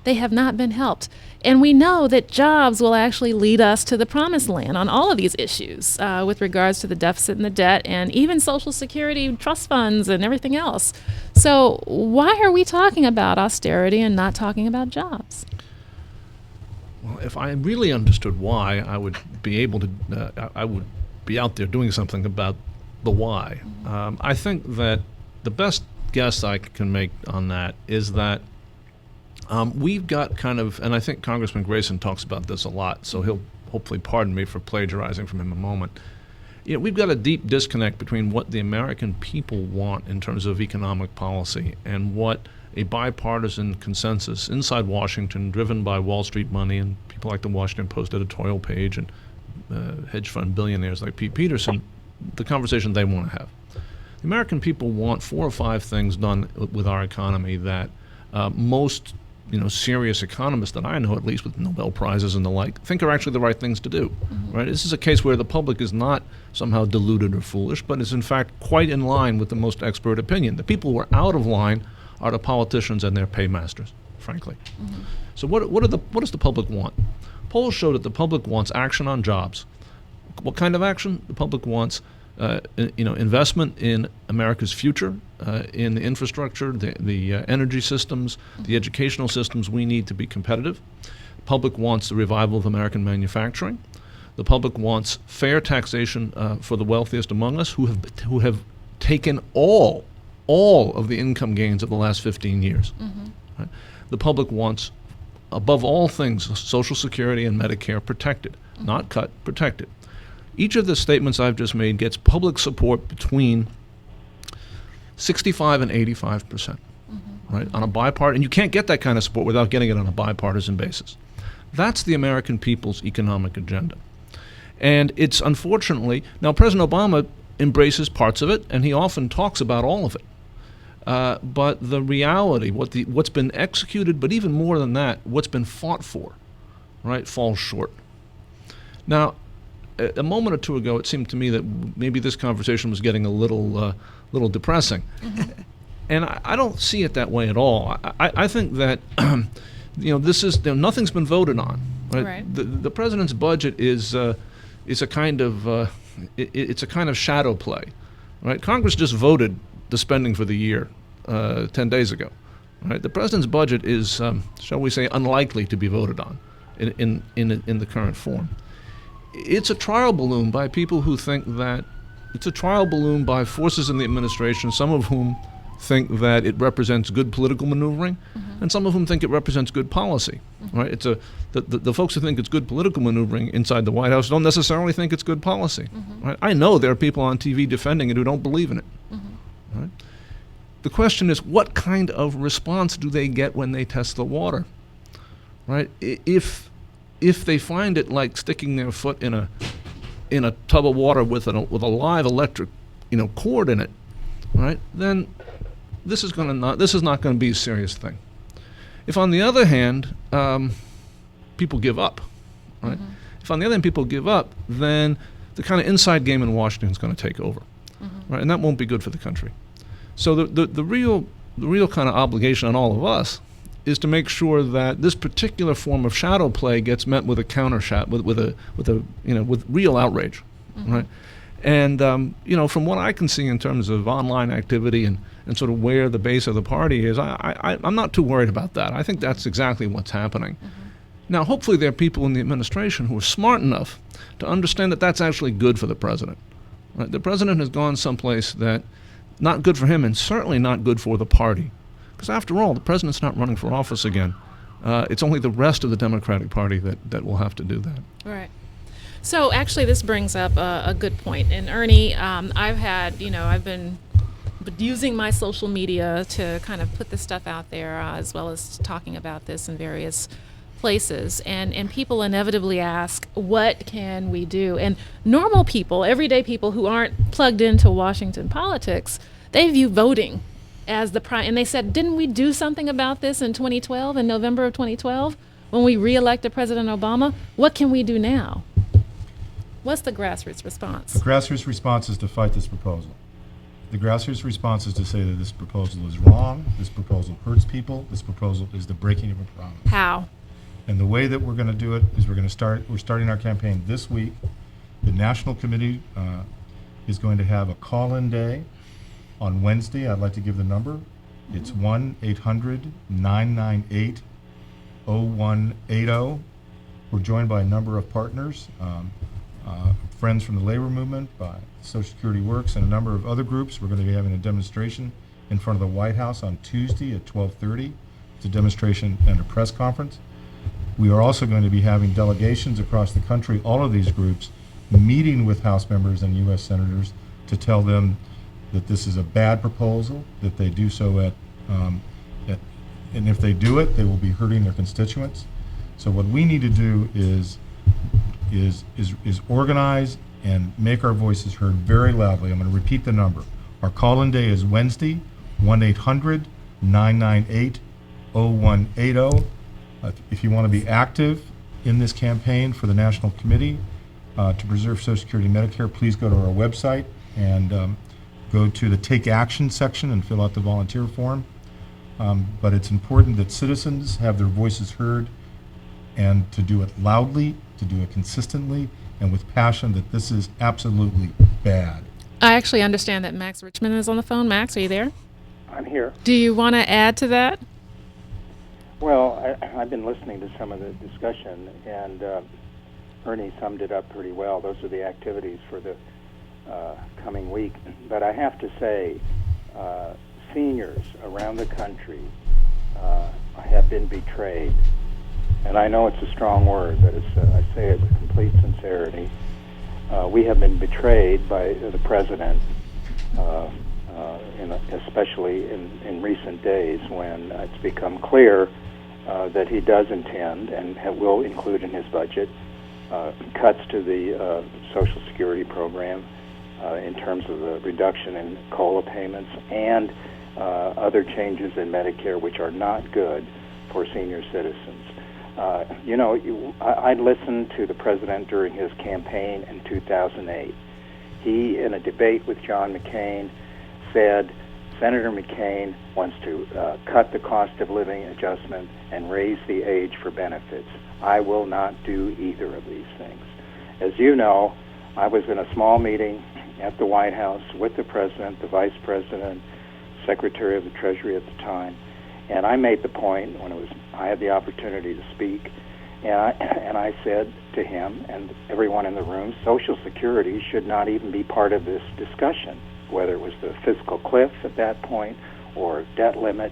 they have not been helped. And we know that jobs will actually lead us to the promised land on all of these issues with regards to the deficit and the debt and even Social Security trust funds and everything else. So why are we talking about austerity and not talking about jobs? Well, if I really understood why, I would be able to, I would be out there doing something about the why. I think that the best guess I can make on that is that we've got kind of, and I think Congressman Grayson talks about this a lot, so he'll hopefully pardon me for plagiarizing from him a moment. We've got a deep disconnect between what the American people want in terms of economic policy and what a bipartisan consensus inside Washington, driven by Wall Street money and people like the Washington Post editorial page and hedge fund billionaires like Pete Peterson, the conversation they want to have. The American people want 4 or 5 things done with our economy that most serious economists that I know, at least with Nobel Prizes and the like, think are actually the right things to do. Right? This is a case where the public is not somehow deluded or foolish, but is in fact quite in line with the most expert opinion. The people who are out of line are the politicians and their paymasters, frankly. So what does the public want? Polls show that the public wants action on jobs. What kind of action? The public wants investment in America's future, in the infrastructure, the energy systems, the educational systems we need to be competitive. The public wants the revival of American manufacturing. The public wants fair taxation for the wealthiest among us who have taken all of the income gains of the last 15 years. Right? The public wants, above all things, Social Security and Medicare protected, not cut, protected. Each of the statements I've just made gets public support between 65 and 85%, right? On a bipartisan, and you can't get that kind of support without getting it on a bipartisan basis. That's the American people's economic agenda. And it's unfortunately, now President Obama embraces parts of it, and he often talks about all of it. But the reality, what's been executed, but even more than that, what's been fought for, right, falls short. Now, a moment or two ago, it seemed to me that maybe this conversation was getting a little depressing. And I don't see it that way at all. I think that this is nothing's been voted on. Right? The president's budget is a kind of it's a kind of shadow play. Right? Congress just voted the spending for the year 10 days ago. Right? The president's budget is, shall we say, unlikely to be voted on in the current form. It's a trial balloon by people who think that it's a trial balloon by forces in the administration, some of whom think that it represents good political maneuvering, and some of whom think it represents good policy. Right? It's the folks who think it's good political maneuvering inside the White House don't necessarily think it's good policy. Right? I know there are people on TV defending it who don't believe in it. Right? The question is, what kind of response do they get when they test the water? Right? If they find it like sticking their foot in a tub of water with a live electric cord in it, right? Then this is not going to be a serious thing. If on the other hand people give up, right? If on the other hand people give up, then the kind of inside game in Washington is going to take over, right? And that won't be good for the country. So the real kind of obligation on all of us is to make sure that this particular form of shadow play gets met with a counter shot, with real outrage, right? And from what I can see in terms of online activity and sort of where the base of the party is, I'm not too worried about that. I think that's exactly what's happening. Now, hopefully, there are people in the administration who are smart enough to understand that that's actually good for the president. Right? The president has gone someplace that not good for him, and certainly not good for the party. Because after all, the president's not running for office again. It's only the rest of the Democratic Party that will have to do that. Right. So actually, this brings up a good point. And Ernie, I've been using my social media to kind of put this stuff out there, as well as talking about this in various places. And people inevitably ask, what can we do? And normal people, everyday people who aren't plugged into Washington politics, they view voting as and they said, didn't we do something about this in 2012, in November of 2012, when we reelected President Obama? What can we do now? What's the grassroots response? The grassroots response is to fight this proposal. The grassroots response is to say that this proposal is wrong, this proposal hurts people, this proposal is the breaking of a promise. How? And the way that we're going to do it is we're starting our campaign this week. The National Committee is going to have a call-in day on Wednesday. I'd like to give the number. It's 1-800-998-0180. We're joined by a number of partners, friends from the labor movement, by Social Security Works, and a number of other groups. We're going to be having a demonstration in front of the White House on Tuesday at 12:30. It's a demonstration and a press conference. We are also going to be having delegations across the country, all of these groups, meeting with House members and U.S. senators to tell them that this is a bad proposal, that they do so and if they do it, they will be hurting their constituents. So what we need to do is organize and make our voices heard very loudly. I'm going to repeat the number. Our call-in day is Wednesday, 1-800-998-0180. If you want to be active in this campaign for the National Committee to Preserve Social Security and Medicare, please go to our website and go to the Take Action section and fill out the volunteer form. But it's important that citizens have their voices heard, and to do it loudly, to do it consistently, and with passion, that this is absolutely bad. I actually understand that Max Richmond is on the phone. Max, are you there? I'm here. Do you want to add to that? Well, I've been listening to some of the discussion, and Ernie summed it up pretty well. Those are the activities for the coming week. But I have to say, seniors around the country have been betrayed. And I know it's a strong word, but I say it with complete sincerity. We have been betrayed by the president, especially in recent days when it's become clear that he does intend and will include in his budget cuts to the Social Security program in terms of the reduction in COLA payments and other changes in Medicare, which are not good for senior citizens. I listened to the president during his campaign in 2008. He, in a debate with John McCain, said Senator McCain wants to cut the cost of living adjustment and raise the age for benefits. I will not do either of these things. As you know, I was in a small meeting at the White House with the president, the vice president, secretary of the Treasury at the time, and I made the point when I had the opportunity to speak, and I said to him and everyone in the room, Social Security should not even be part of this discussion, whether it was the fiscal cliff at that point or debt limit.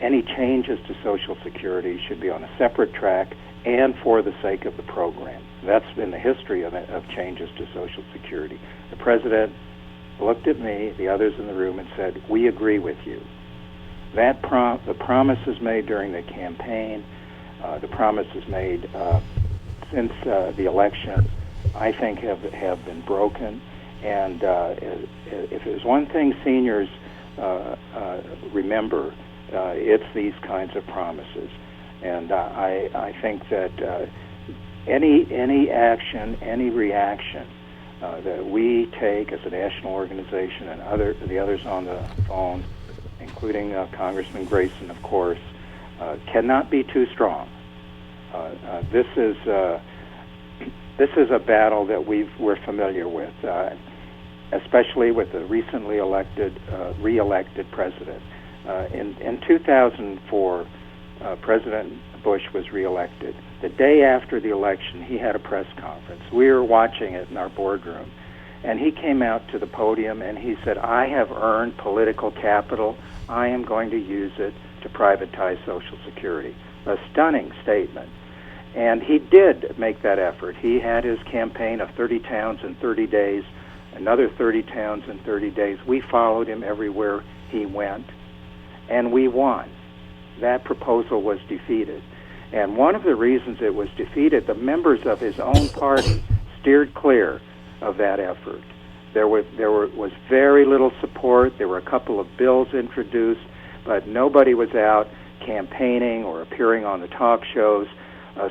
Any changes to Social Security should be on a separate track and for the sake of the program. That's been the history of changes to Social Security. The president looked at me, the others in the room, and said, "We agree with you." The promises made during the campaign, the promises made since the election, I think have been broken. And if there's one thing seniors remember, it's these kinds of promises. And I think that any action, any reaction that we take as a national organization and the others on the phone, including Congressman Grayson, of course, cannot be too strong. This is a battle that we're familiar with, especially with the recently re-elected president. In 2004, President Bush was re-elected. The day after the election, he had a press conference. We were watching it in our boardroom, and he came out to the podium and he said, "I have earned political capital. I am going to use it to privatize Social Security." A stunning statement. And he did make that effort. He had his campaign of 30 towns in 30 days, another 30 towns in 30 days. We followed him everywhere he went, and we won. That proposal was defeated. And one of the reasons it was defeated, the members of his own party steered clear of that effort. There was very little support. There were a couple of bills introduced, but nobody was out campaigning or appearing on the talk shows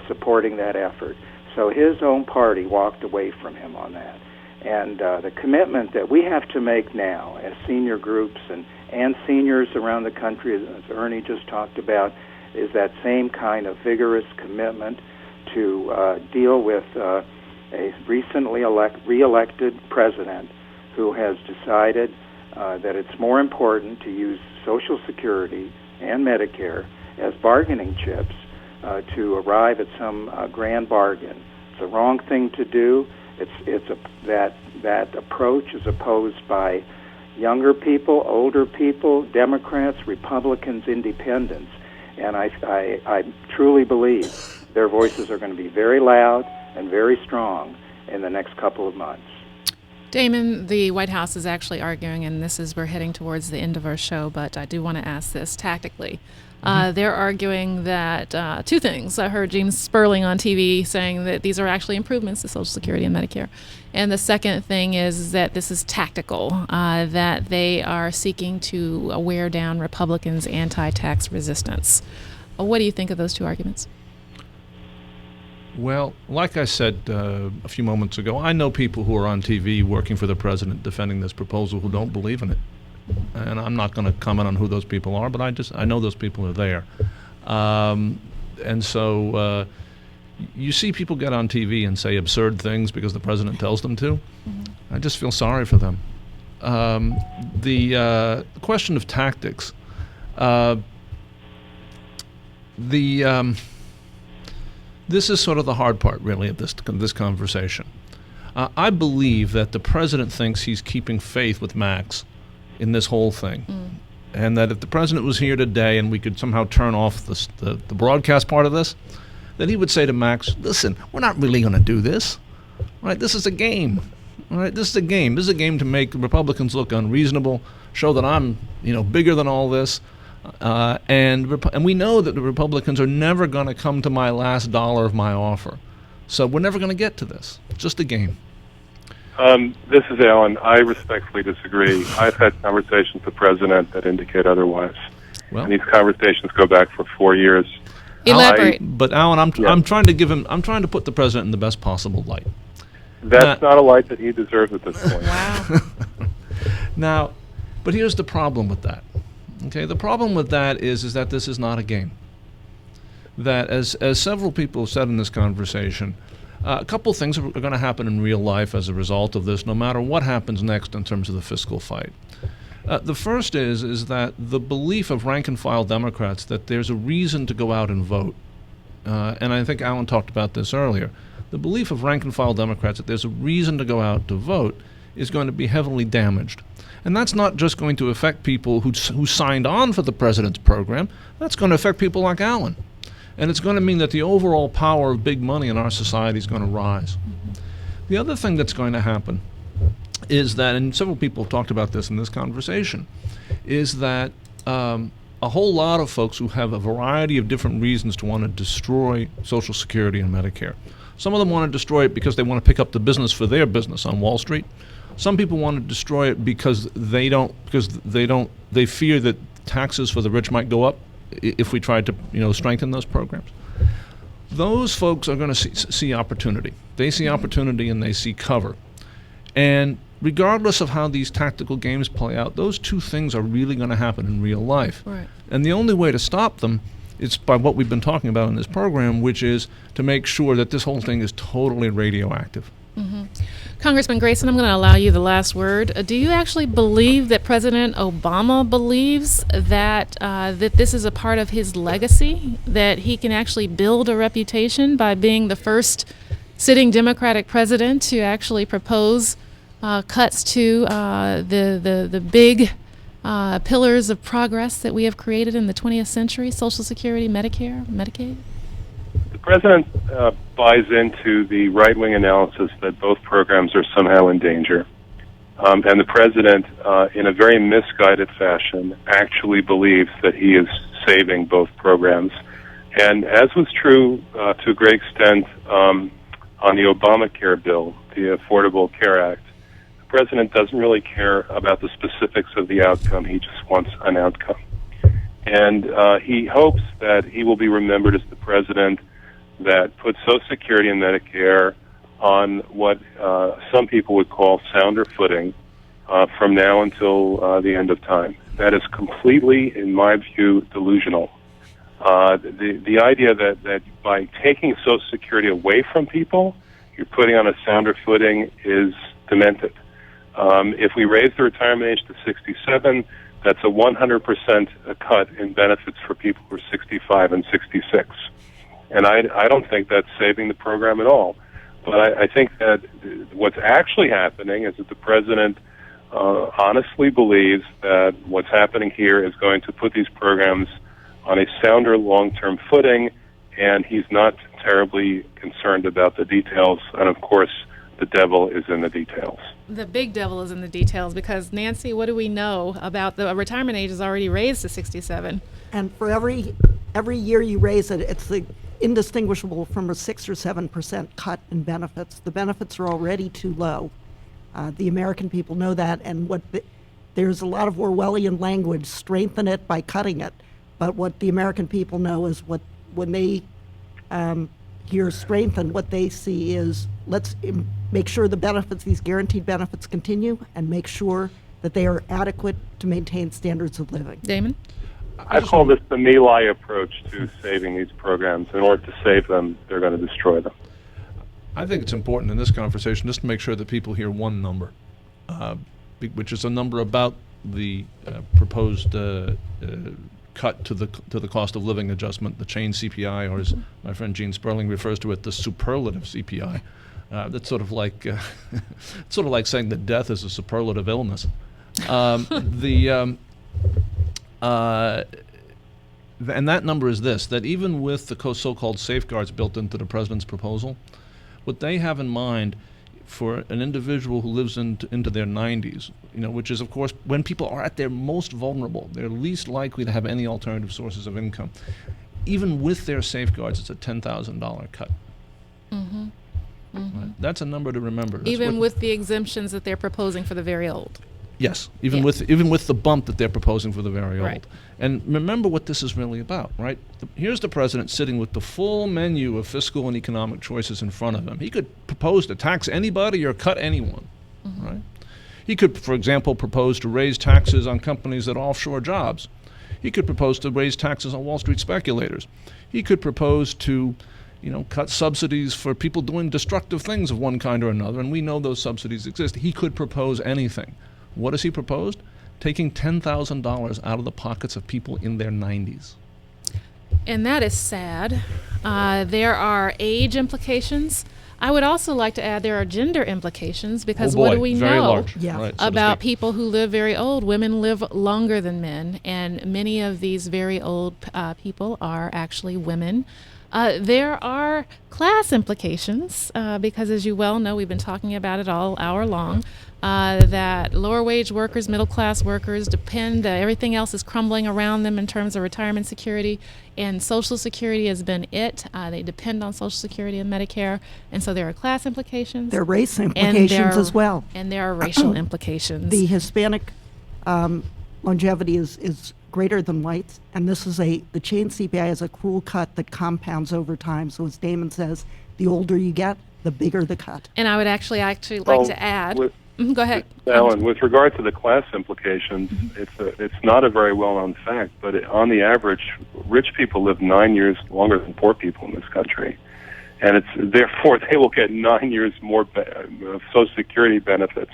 supporting that effort. So his own party walked away from him on that. And the commitment that we have to make now as senior groups and seniors around the country, as Ernie just talked about, is that same kind of vigorous commitment to deal with a recently re-elected president who has decided that it's more important to use Social Security and Medicare as bargaining chips to arrive at some grand bargain. It's a wrong thing to do. That approach is opposed by younger people, older people, Democrats, Republicans, Independents, and I truly believe their voices are going to be very loud and very strong in the next couple of months. Damon, the White House is actually arguing, and we're heading towards the end of our show, but I do want to ask this tactically. They're arguing that two things. I heard James Sperling on TV saying that these are actually improvements to Social Security and Medicare. And the second thing is that this is tactical, that they are seeking to wear down Republicans' anti-tax resistance. What do you think of those two arguments? Well, like I said a few moments ago, I know people who are on TV working for the president defending this proposal who don't believe in it. And I'm not going to comment on who those people are, but I know those people are there. And so you see people get on TV and say absurd things because the president tells them to. Mm-hmm. I just feel sorry for them. The question of tactics, this is sort of the hard part, really, of this conversation. I believe that the president thinks he's keeping faith with Max in this whole thing. And that if the president was here today and we could somehow turn off the broadcast part of this, then he would say to Max, listen, we're not really going to do this. Right? This is a game. All right? This is a game. This is a game to make Republicans look unreasonable, show that I'm bigger than all this. And we know that the Republicans are never going to come to my last dollar of my offer. So we're never going to get to this. It's just a game. This is Alan. I respectfully disagree. I've had conversations with the president that indicate otherwise. Well, and these conversations go back for 4 years. Elaborate. But Alan, I'm trying to put the president in the best possible light. That's not a light that he deserves at this point. Wow. Now, but here's the problem with that. Okay, the problem with that is that this is not a game. That as several people have said in this conversation, a couple of things are going to happen in real life as a result of this, no matter what happens next in terms of the fiscal fight. The first is that the belief of rank-and-file Democrats that there's a reason to go out and vote, and I think Alan talked about this earlier, the belief of rank-and-file Democrats that there's a reason to go out to vote is going to be heavily damaged. And that's not just going to affect people who signed on for the president's program, that's going to affect people like Alan. And it's going to mean that the overall power of big money in our society is going to rise. The other thing that's going to happen is that, and several people have talked about this in this conversation, is that a whole lot of folks who have a variety of different reasons to want to destroy Social Security and Medicare. Some of them want to destroy it because they want to pick up the business for their business on Wall Street. Some people want to destroy it because they fear that taxes for the rich might go up if we tried to strengthen those programs. Those folks are going to see opportunity. They see opportunity and they see cover. And regardless of how these tactical games play out, those two things are really going to happen in real life. Right. And the only way to stop them is by what we've been talking about in this program, which is to make sure that this whole thing is totally radioactive. Mm-hmm. Congressman Grayson, I'm going to allow you the last word. Do you actually believe that President Obama believes that that this is a part of his legacy, that he can actually build a reputation by being the first sitting Democratic president to actually propose cuts to the big pillars of progress that we have created in the 20th century, Social Security, Medicare, Medicaid? The president buys into the right-wing analysis that both programs are somehow in danger. And the president, in a very misguided fashion, actually believes that he is saving both programs. And as was true to a great extent on the Obamacare bill, the Affordable Care Act, the president doesn't really care about the specifics of the outcome. He just wants an outcome. And he hopes that he will be remembered as the president that put Social Security and Medicare on what some people would call sounder footing from now until the end of time. That is completely, in my view, delusional. The idea that by taking Social Security away from people, you're putting on a sounder footing is demented. If we raise the retirement age to 67, that's a 100% cut in benefits for people who are 65 and 66. And I don't think that's saving the program at all. But I think that what's actually happening is that the president honestly believes that what's happening here is going to put these programs on a sounder long-term footing, and he's not terribly concerned about the details. And, of course, the devil is in the details. The big devil is in the details because, Nancy, what do we know about the retirement age is already raised to 67? And for every year you raise it, it's indistinguishable from a 6 or 7% cut in benefits. The benefits are already too low. The American people know that, and there's a lot of Orwellian language, strengthen it by cutting it. But what the American people know is when they hear strengthen, what they see is let's make sure the benefits, these guaranteed benefits, continue and make sure that they are adequate to maintain standards of living. Damon? I call this the My Lai approach to saving these programs. In order to save them, they're going to destroy them. I think it's important in this conversation just to make sure that people hear one number, which is a number about the proposed cut to the cost of living adjustment, the Chained-CPI, or as my friend Gene Sperling refers to it, the superlative CPI. That's sort of like saying that death is a superlative illness. And that number is this: that even with the so-called safeguards built into the president's proposal, what they have in mind for an individual who lives into their 90s, which is, of course, when people are at their most vulnerable, they're least likely to have any alternative sources of income. Even with their safeguards, it's a $10,000 cut. Mm-hmm. Mm-hmm. Right? That's a number to remember. Even with the exemptions that they're proposing for the very old. Yes, even with the bump that they're proposing for the very old. Right. And remember what this is really about, right? Here's the president sitting with the full menu of fiscal and economic choices in front of him. He could propose to tax anybody or cut anyone, right? He could, for example, propose to raise taxes on companies that offshore jobs. He could propose to raise taxes on Wall Street speculators. He could propose to, cut subsidies for people doing destructive things of one kind or another, and we know those subsidies exist. He could propose anything. What has he proposed? Taking $10,000 out of the pockets of people in their 90s. And that is sad. There are age implications. I would also like to add there are gender implications because what do we know about people who live very old? Women live longer than men, and many of these very old people are actually women. There are class implications because, as you well know, we've been talking about it all hour long, that lower wage workers, middle class workers depend, everything else is crumbling around them in terms of retirement security, and Social Security has been it. They depend on Social Security and Medicare, and so there are class implications. There are race implications as well. And there are racial implications. The Hispanic longevity is greater than whites, and the Chained-CPI is a cruel cut that compounds over time. So as Damon says, the older you get, the bigger the cut. And I would actually like to add. Go ahead. Alan, with regard to the class implications, it's not a very well-known fact, but on the average, rich people live 9 years longer than poor people in this country. And therefore they will get 9 years more Social Security benefits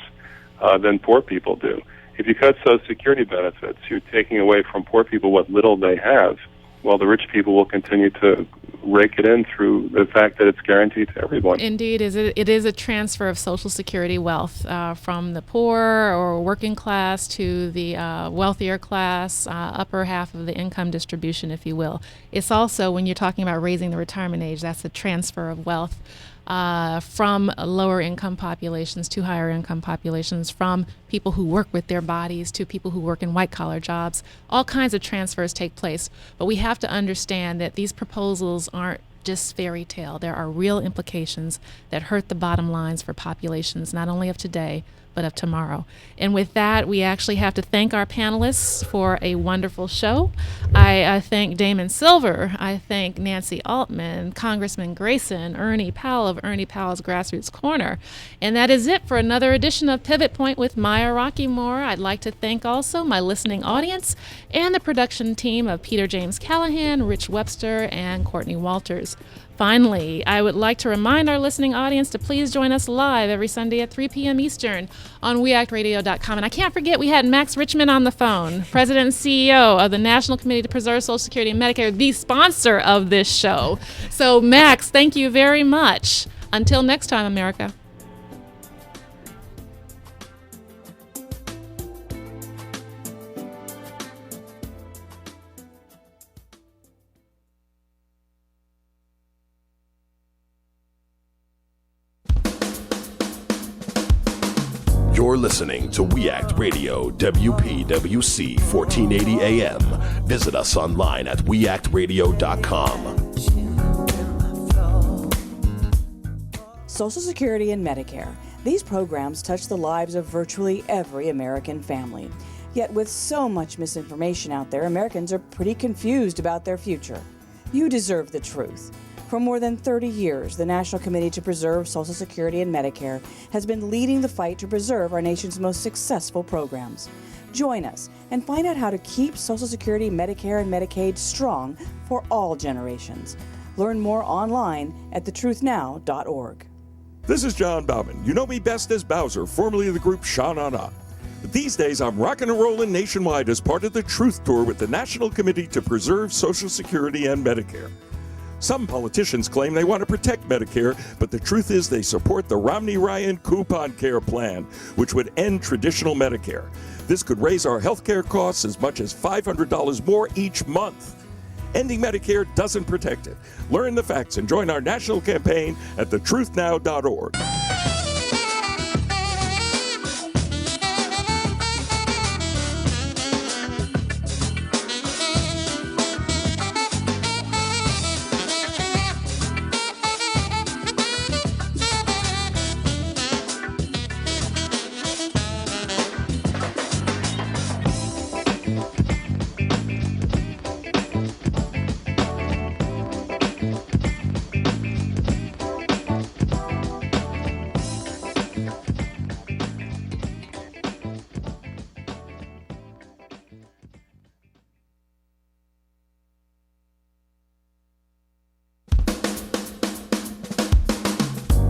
than poor people do. If you cut Social Security benefits, you're taking away from poor people what little they have, while the rich people will continue to rake it in through the fact that it's guaranteed to everyone. Indeed, it is a transfer of Social Security wealth from the poor or working class to the wealthier class, upper half of the income distribution, if you will. It's also, when you're talking about raising the retirement age, that's a transfer of wealth from lower income populations to higher income populations, from people who work with their bodies to people who work in white collar jobs. All kinds of transfers take place, but we have to understand that these proposals aren't just fairy tale. There are real implications that hurt the bottom lines for populations not only of today but of tomorrow. And with that, we actually have to thank our panelists for a wonderful show. I thank Damon Silver. I thank Nancy Altman, Congressman Grayson, Ernie Powell of Ernie Powell's Grassroots Corner. And that is it for another edition of Pivot Point with Maya Rockeymoore. I'd like to thank also my listening audience and the production team of Peter James Callahan, Rich Webster, and Courtney Walters. Finally, I would like to remind our listening audience to please join us live every Sunday at 3 p.m. Eastern on weactradio.com. And I can't forget we had Max Richmond on the phone, President and CEO of the National Committee to Preserve Social Security and Medicare, the sponsor of this show. So, Max, thank you very much. Until next time, America. You're listening to We Act Radio, WPWC 1480 AM. Visit us online at weactradio.com. Social Security and Medicare. These programs touch the lives of virtually every American family. Yet with so much misinformation out there, Americans are pretty confused about their future. You deserve the truth. For more than 30 years, the National Committee to Preserve Social Security and Medicare has been leading the fight to preserve our nation's most successful programs. Join us and find out how to keep Social Security, Medicare, and Medicaid strong for all generations. Learn more online at thetruthnow.org. This is John Bauman. You know me best as Bowser, formerly of the group Sha-Na-Na. But these days, I'm rocking and rolling nationwide as part of the Truth Tour with the National Committee to Preserve Social Security and Medicare. Some politicians claim they want to protect Medicare, but the truth is they support the Romney-Ryan Coupon Care Plan, which would end traditional Medicare. This could raise our health care costs as much as $500 more each month. Ending Medicare doesn't protect it. Learn the facts and join our national campaign at thetruthnow.org.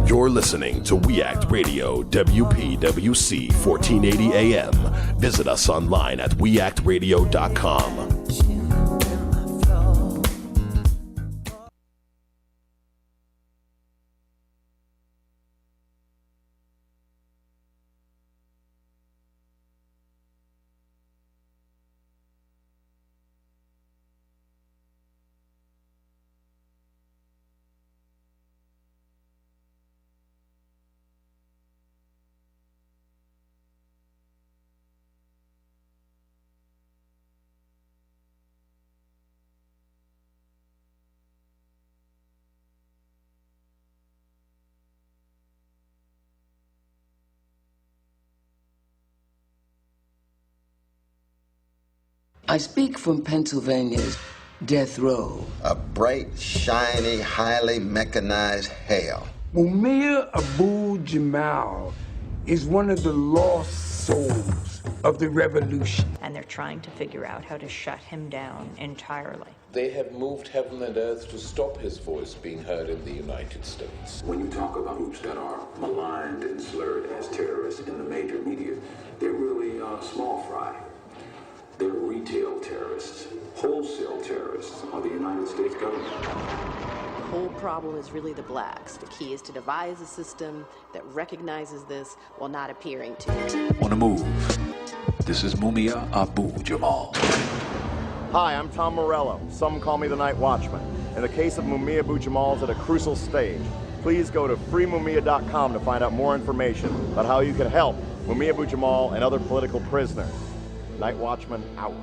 You're listening to We Act Radio, WPWC 1480 AM. Visit us online at weactradio.com. I speak from Pennsylvania's death row. A bright, shiny, highly mechanized hell. Mumia Abu-Jamal is one of the lost souls of the revolution. And they're trying to figure out how to shut him down entirely. They have moved heaven and earth to stop his voice being heard in the United States. When you talk about groups that are maligned and slurred as terrorists in the major media, they're really small fry. They're retail terrorists. Wholesale terrorists are the United States government. The whole problem is really the blacks. The key is to devise a system that recognizes this while not appearing to. On the move, this is Mumia Abu-Jamal. Hi, I'm Tom Morello. Some call me the Night Watchman. And the case of Mumia Abu-Jamal is at a crucial stage. Please go to freemumia.com to find out more information about how you can help Mumia Abu-Jamal and other political prisoners. Night Watchman out.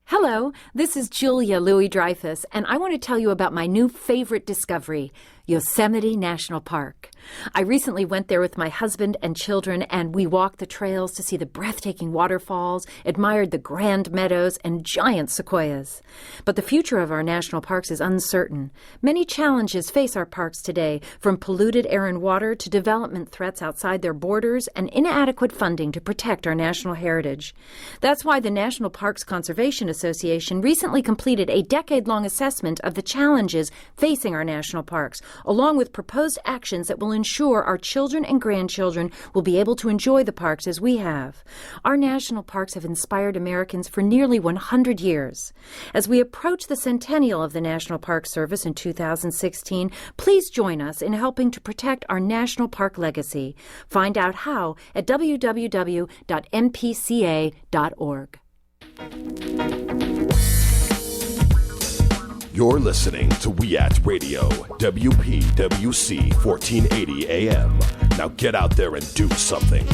Hello, this is Julia Louis-Dreyfus, and I want to tell you about my new favorite discovery. Yosemite National Park. I recently went there with my husband and children, and we walked the trails to see the breathtaking waterfalls, admired the grand meadows and giant sequoias. But the future of our national parks is uncertain. Many challenges face our parks today, from polluted air and water to development threats outside their borders and inadequate funding to protect our national heritage. That's why the National Parks Conservation Association recently completed a decade-long assessment of the challenges facing our national parks, along with proposed actions that will ensure our children and grandchildren will be able to enjoy the parks as we have. Our national parks have inspired Americans for nearly 100 years. As we approach the centennial of the National Park Service in 2016, please join us in helping to protect our national park legacy. Find out how at www.mpca.org. You're listening to We Act Radio, WPWC 1480 AM. Now get out there and do something.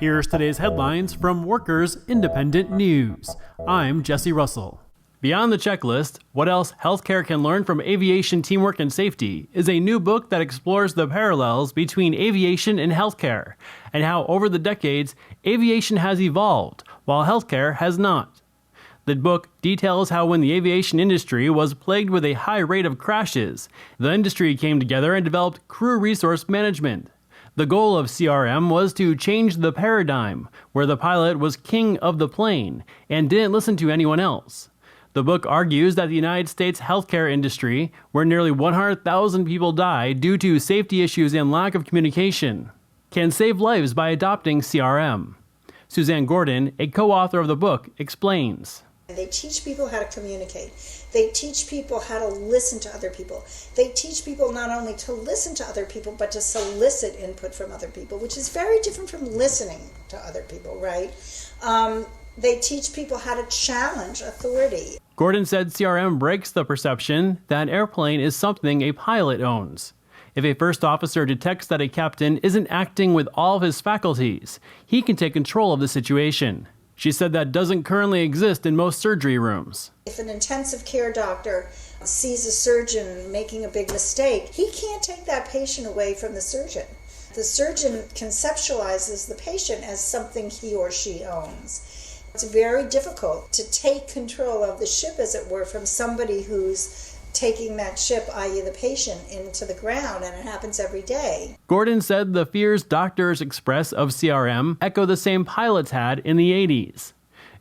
Here's today's headlines from Workers Independent News. I'm Jesse Russell. Beyond the Checklist, What Else Healthcare Can Learn from Aviation Teamwork and Safety is a new book that explores the parallels between aviation and healthcare, and how over the decades, aviation has evolved, while healthcare has not. The book details how when the aviation industry was plagued with a high rate of crashes, the industry came together and developed crew resource management. The goal of CRM was to change the paradigm, where the pilot was king of the plane and didn't listen to anyone else. The book argues that the United States healthcare industry, where nearly 100,000 people die due to safety issues and lack of communication, can save lives by adopting CRM. Suzanne Gordon, a co-author of the book, explains. They teach people how to communicate. They teach people how to listen to other people. They teach people not only to listen to other people, but to solicit input from other people, which is very different from listening to other people, right? They teach people how to challenge authority. Gordon said CRM breaks the perception that an airplane is something a pilot owns. If a first officer detects that a captain isn't acting with all of his faculties, he can take control of the situation. She said that doesn't currently exist in most surgery rooms. If an intensive care doctor sees a surgeon making a big mistake, he can't take that patient away from the surgeon. The surgeon conceptualizes the patient as something he or she owns. It's very difficult to take control of the ship, as it were, from somebody who's taking that ship, i.e. the patient, into the ground, and it happens every day. Gordon said the fears doctors express of CRM echo the same pilots had in the 80s.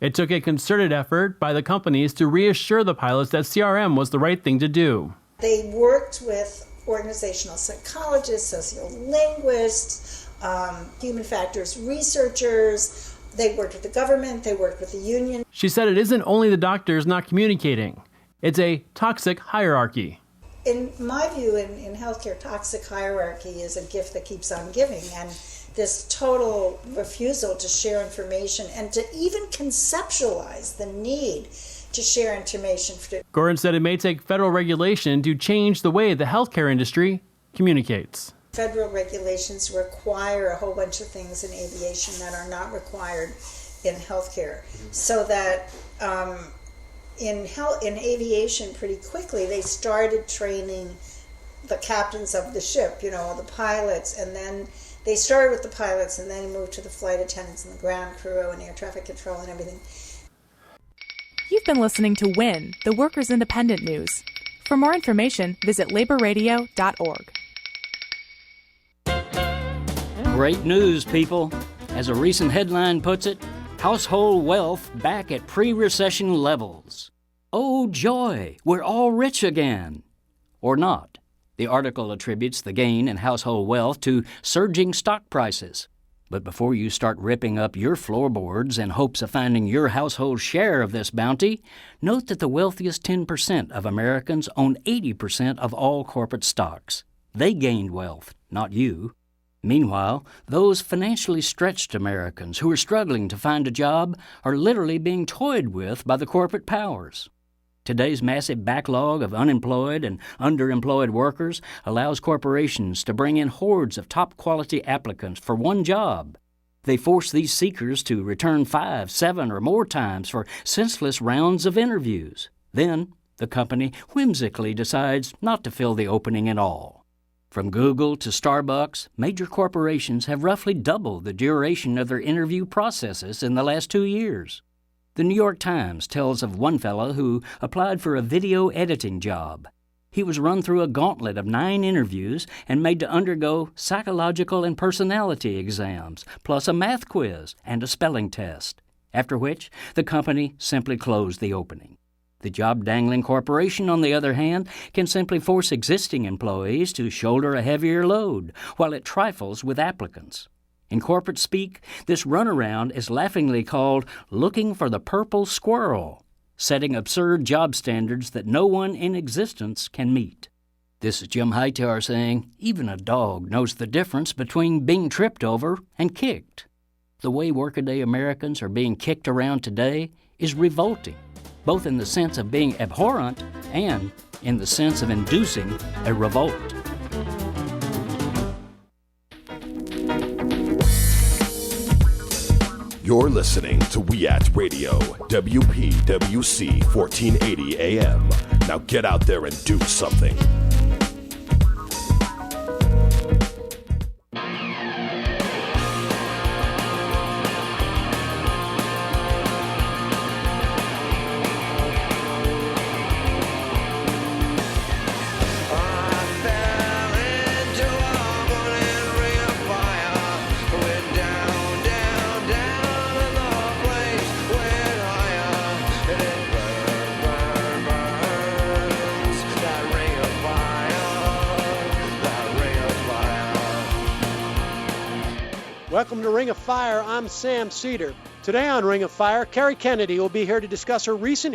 It took a concerted effort by the companies to reassure the pilots that CRM was the right thing to do. They worked with organizational psychologists, sociolinguists, human factors researchers. They worked with the government, they worked with the union. She said it isn't only the doctors not communicating. It's a toxic hierarchy. In my view, in healthcare, toxic hierarchy is a gift that keeps on giving. And this total refusal to share information and to even conceptualize the need to share information. Gordon said it may take federal regulation to change the way the healthcare industry communicates. Federal regulations require a whole bunch of things in aviation that are not required in healthcare. So that in aviation, pretty quickly, they started training the captains of the ship, the pilots, and then they started with the pilots and then moved to the flight attendants and the ground crew and air traffic control and everything. You've been listening to WIN, the Workers Independent News. For more information, visit laborradio.org. Great news, people. As a recent headline puts it, household wealth back at pre-recession levels. Oh joy, we're all rich again. Or not. The article attributes the gain in household wealth to surging stock prices. But before you start ripping up your floorboards in hopes of finding your household share of this bounty, note that the wealthiest 10% of Americans own 80% of all corporate stocks. They gained wealth, not you. Meanwhile, those financially stretched Americans who are struggling to find a job are literally being toyed with by the corporate powers. Today's massive backlog of unemployed and underemployed workers allows corporations to bring in hordes of top-quality applicants for one job. They force these seekers to return 5, 7, or more times for senseless rounds of interviews. Then, the company whimsically decides not to fill the opening at all. From Google to Starbucks, major corporations have roughly doubled the duration of their interview processes in the last 2 years. The New York Times tells of one fellow who applied for a video editing job. He was run through a gauntlet of 9 interviews and made to undergo psychological and personality exams, plus a math quiz and a spelling test, after which the company simply closed the opening. The job-dangling corporation, on the other hand, can simply force existing employees to shoulder a heavier load, while it trifles with applicants. In corporate speak, this runaround is laughingly called looking for the purple squirrel, setting absurd job standards that no one in existence can meet. This is Jim Hightower saying, even a dog knows the difference between being tripped over and kicked. The way workaday Americans are being kicked around today is revolting, both in the sense of being abhorrent and in the sense of inducing a revolt. You're listening to We Act Radio, WPWC 1480 AM. Now get out there and do something. Welcome to Ring of Fire. I'm Sam Cedar. Today on Ring of Fire, Kerry Kennedy will be here to discuss her recent